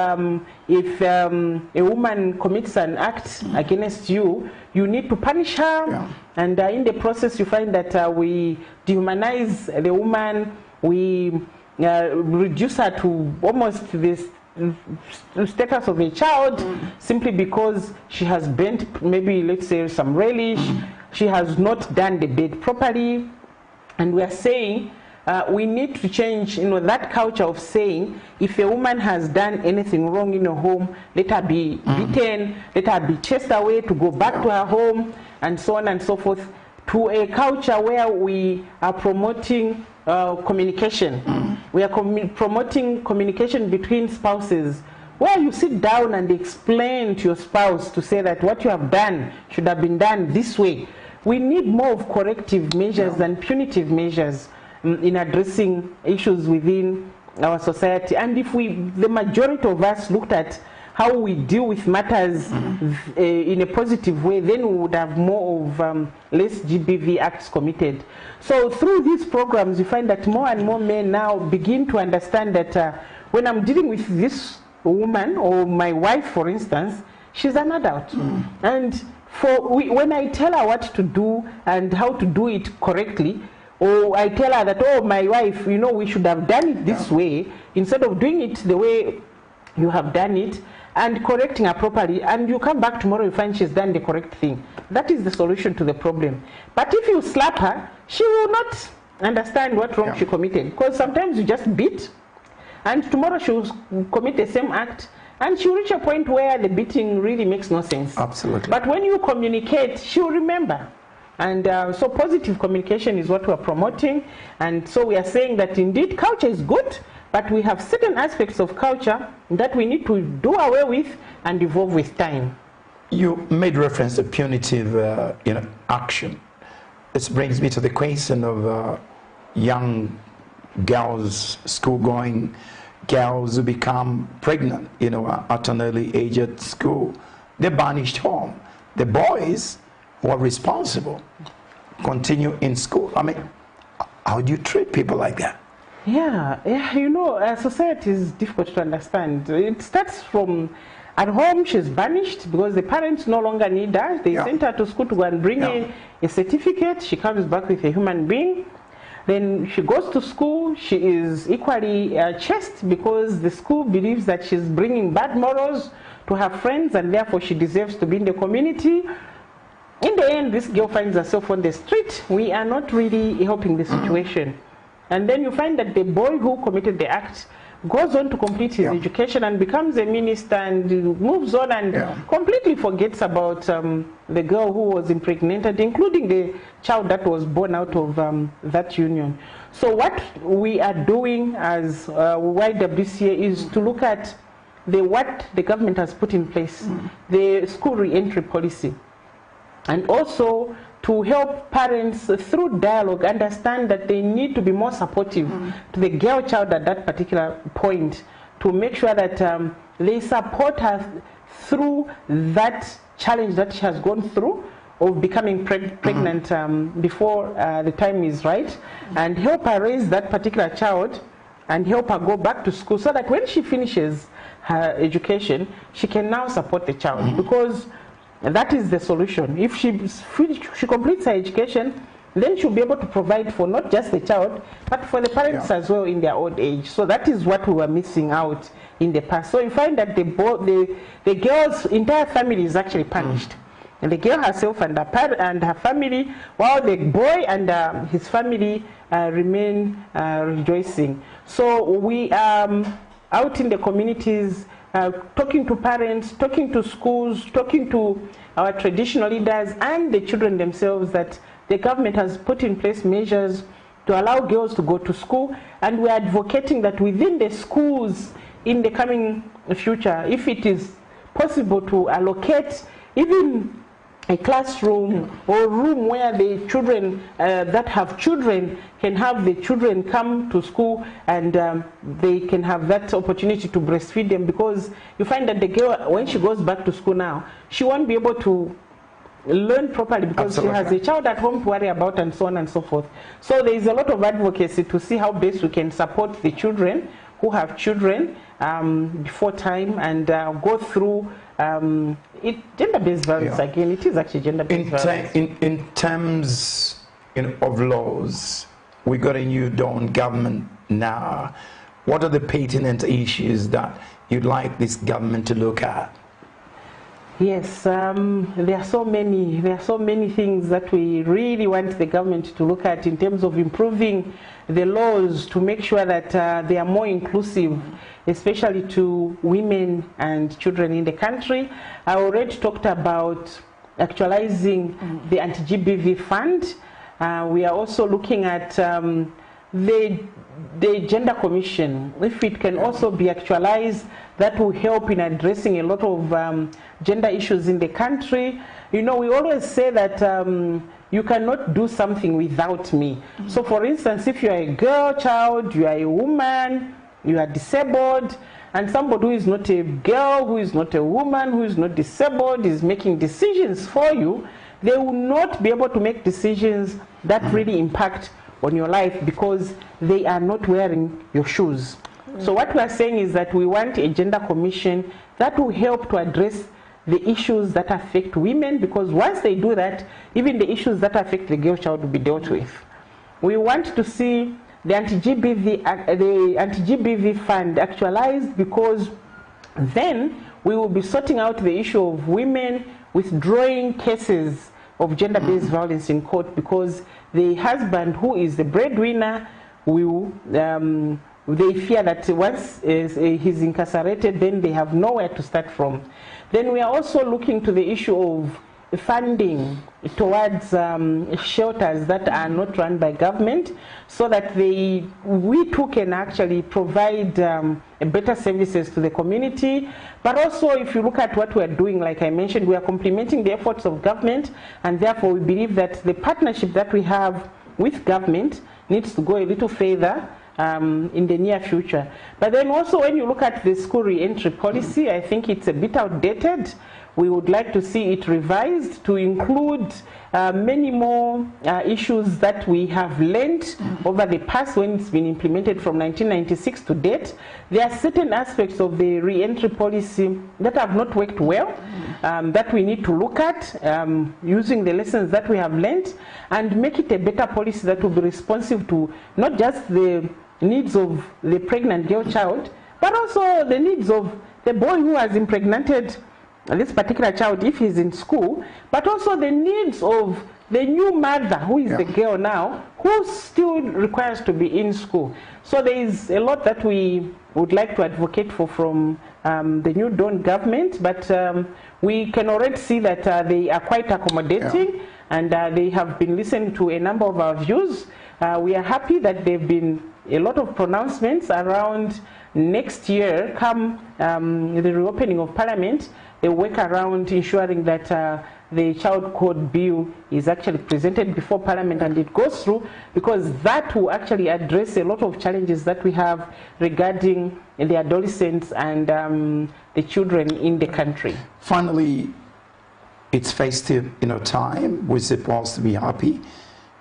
if a woman commits an act against you, you need to punish her, and in the process you find that we dehumanize the woman, we reduce her to almost this status of a child, simply because she has burnt maybe, let's say, some relish, she has not done the bed properly. And we are saying we need to change, you know, that culture of saying if a woman has done anything wrong in her home, let her be beaten, let her be chased away to go back to her home, and so on and so forth, to a culture where we are promoting communication. We are promoting communication between spouses, where you sit down and explain to your spouse to say that what you have done should have been done this way. We need more of corrective measures than punitive measures in addressing issues within our society. And if the majority of us looked at how we deal with matters in a positive way, then we would have more of less GBV acts committed. So through these programs, you find that more and more men now begin to understand that when I'm dealing with this woman, or my wife, for instance, she's an adult. And when I tell her what to do and how to do it correctly, or I tell her that, oh, my wife, you know, we should have done it this way, instead of doing it the way you have done it, and correcting her properly, and you come back tomorrow, you find she's done the correct thing. That is the solution to the problem. But if you slap her, she will not understand what wrong she committed, because sometimes you just beat, and tomorrow she will commit the same act, and she'll reach a point where the beating really makes no sense. Absolutely. But when you communicate, she'll remember. And so positive communication is what we're promoting. And so we are saying that indeed culture is good, but we have certain aspects of culture that we need to do away with and evolve with time. You made reference to punitive action. This brings me to the question of young girls, school-going girls who become pregnant, at an early age at school. They're banished home. The boys who are responsible continue in school. I mean, how do you treat people like that? Yeah, society is difficult to understand. It starts from at home. She's banished because the parents no longer need her. They sent her to school to go and bring in a certificate. She comes back with a human being. Then she goes to school. She is equally chased because the school believes that she's bringing bad morals to her friends and therefore she deserves to be in the community. In the end, this girl finds herself on the street. We are not really helping the situation. And then you find that the boy who committed the act goes on to complete his education and becomes a minister and moves on and completely forgets about the girl who was impregnated, including the child that was born out of that union. So what we are doing as YWCA is to look at what the government has put in place, the school re-entry policy, and also to help parents through dialogue understand that they need to be more supportive to the girl child at that particular point, to make sure that they support her through that challenge that she has gone through of becoming pregnant before the time is right, and help her raise that particular child and help her go back to school so that when she finishes her education, she can now support the child, because that is the solution. If she completes her education, then she'll be able to provide for not just the child, but for the parents as well in their old age. So that is what we were missing out in the past. So you find that the girl's entire family is actually punished. And the girl herself and her family, while the boy and his family remain rejoicing. So we are out in the communities, talking to parents, talking to schools, talking to our traditional leaders and the children themselves, that the government has put in place measures to allow girls to go to school, and we are advocating that within the schools in the coming future, if it is possible, to allocate even a classroom or room where the children that have children can have the children come to school, and they can have that opportunity to breastfeed them, because you find that the girl, when she goes back to school now, she won't be able to learn properly because she has a child at home to worry about, and so on and so forth. So there is a lot of advocacy to see how best we can support the children who have children before time and go through gender-based violence. Again, it is actually gender-based violence. In terms of laws, we got a new Dawn government now. What are the pertinent issues that you'd like this government to look at? Yes, there are so many things that we really want the government to look at in terms of improving the laws to make sure that they are more inclusive, especially to women and children in the country. I already talked about actualizing the Anti-GBV Fund. We are also looking at the Gender Commission. If it can also be actualized, that will help in addressing a lot of gender issues in the country. You know, we always say that you cannot do something without me. So for instance, if you are a girl child, you are a woman, you are disabled, and somebody who is not a girl, who is not a woman, who is not disabled is making decisions for you, they will not be able to make decisions that really impact on your life because they are not wearing your shoes. So what we are saying is that we want a gender commission that will help to address the issues that affect women, because once they do that, even the issues that affect the girl child will be dealt with. We want to see the Anti-GBV Fund actualized, because then we will be sorting out the issue of women withdrawing cases of gender-based violence in court, because the husband who is the breadwinner will they fear that once he's incarcerated, then they have nowhere to start from. Then we are also looking to the issue of funding towards shelters that are not run by government, so that we too can actually provide better services to the community. But also, if you look at what we are doing, like I mentioned, we are complementing the efforts of government, and therefore we believe that the partnership that we have with government needs to go a little further in the near future. But then also when you look at the school re-entry policy, I think it's a bit outdated. We would like to see it revised to include many more issues that we have learned over the past when it's been implemented from 1996 to date. There are certain aspects of the re-entry policy that have not worked well, that we need to look at using the lessons that we have learned and make it a better policy that will be responsive to not just the needs of the pregnant girl child, but also the needs of the boy who has impregnated this particular child if he's in school, but also the needs of the new mother who is the girl now, who still requires to be in school. So there is a lot that we would like to advocate for from the new Dawn government, but we can already see that they are quite accommodating and they have been listening to a number of our views. We are happy that there have been a lot of pronouncements around next year, come the reopening of Parliament. They work around ensuring that the Child Code Bill is actually presented before Parliament and it goes through, because that will actually address a lot of challenges that we have regarding the adolescents and the children in the country. Finally, it's festive time. We're supposed to be happy,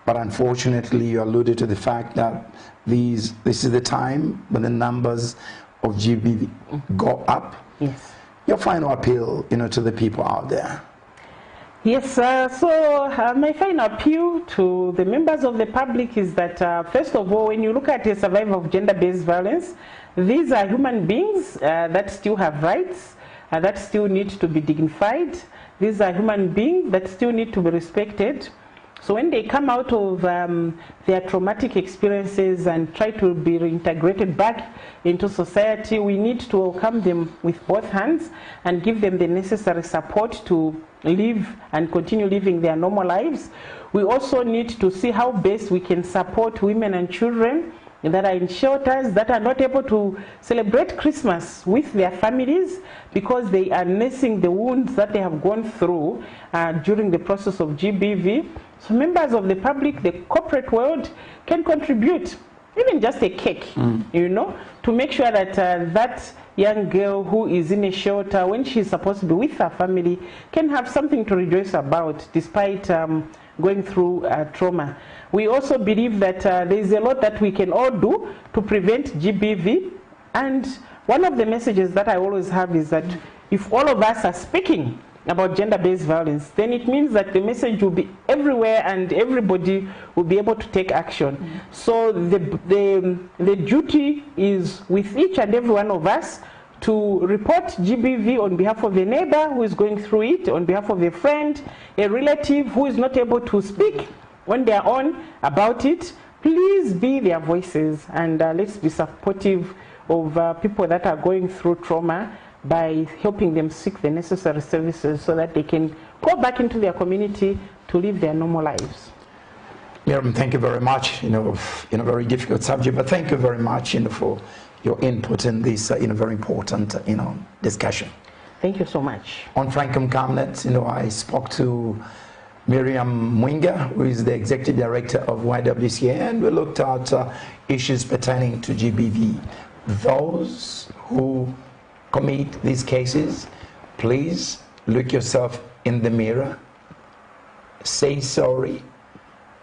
but unfortunately you alluded to the fact that this is the time when the numbers of GBV go up. Yes. Your final appeal, to the people out there. Yes, so my final appeal to the members of the public is that, first of all, when you look at the survival of gender-based violence, these are human beings that still have rights, that still need to be dignified. These are human beings that still need to be respected. So when they come out of their traumatic experiences and try to be reintegrated back into society, we need to welcome them with both hands and give them the necessary support to live and continue living their normal lives. We also need to see how best we can support women and children that are in shelters, that are not able to celebrate Christmas with their families because they are nursing the wounds that they have gone through during the process of GBV. So members of the public, the corporate world, can contribute, even just a cake, to make sure that that young girl who is in a shelter, when she's supposed to be with her family, can have something to rejoice about despite going through trauma. We also believe that there is a lot that we can all do to prevent GBV. And one of the messages that I always have is that if all of us are speaking about gender-based violence, then it means that the message will be everywhere and everybody will be able to take action. So the duty is with each and every one of us to report GBV on behalf of a neighbor who is going through it, on behalf of a friend, a relative who is not able to speak when they are on about it. Please be their voices, and let's be supportive of people that are going through trauma by helping them seek the necessary services so that they can go back into their community to live their normal lives. Miriam, thank you very much. Very difficult subject, but thank you very much, for your input in this, very important, discussion. Thank you so much. On Camnet, I spoke to MIRRIAM MWINGA, who is the Executive Director of Ywca, and we looked at issues pertaining to GBV. Those who commit these cases, please look yourself in the mirror, say sorry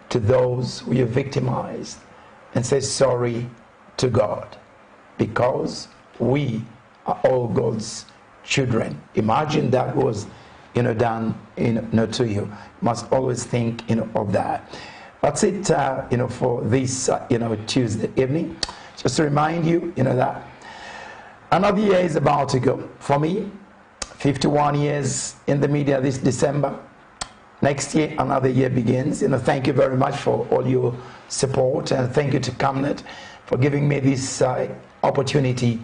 to those who you're victimized, and say sorry to God, because we are all God's children. Imagine that was done to you. You must always think of that. That's it for this Tuesday evening. Just to remind you that another year is about to go. For me, 51 years in the media this December. Next year, another year begins. Thank you very much for all your support, and thank you to Camnet for giving me this opportunity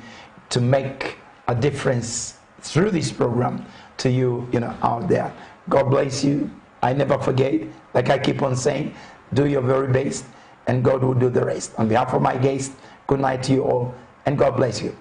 to make a difference through this program to you, out there. God bless you. I never forget, like I keep on saying, do your very best, and God will do the rest. On behalf of my guests, good night to you all, and God bless you.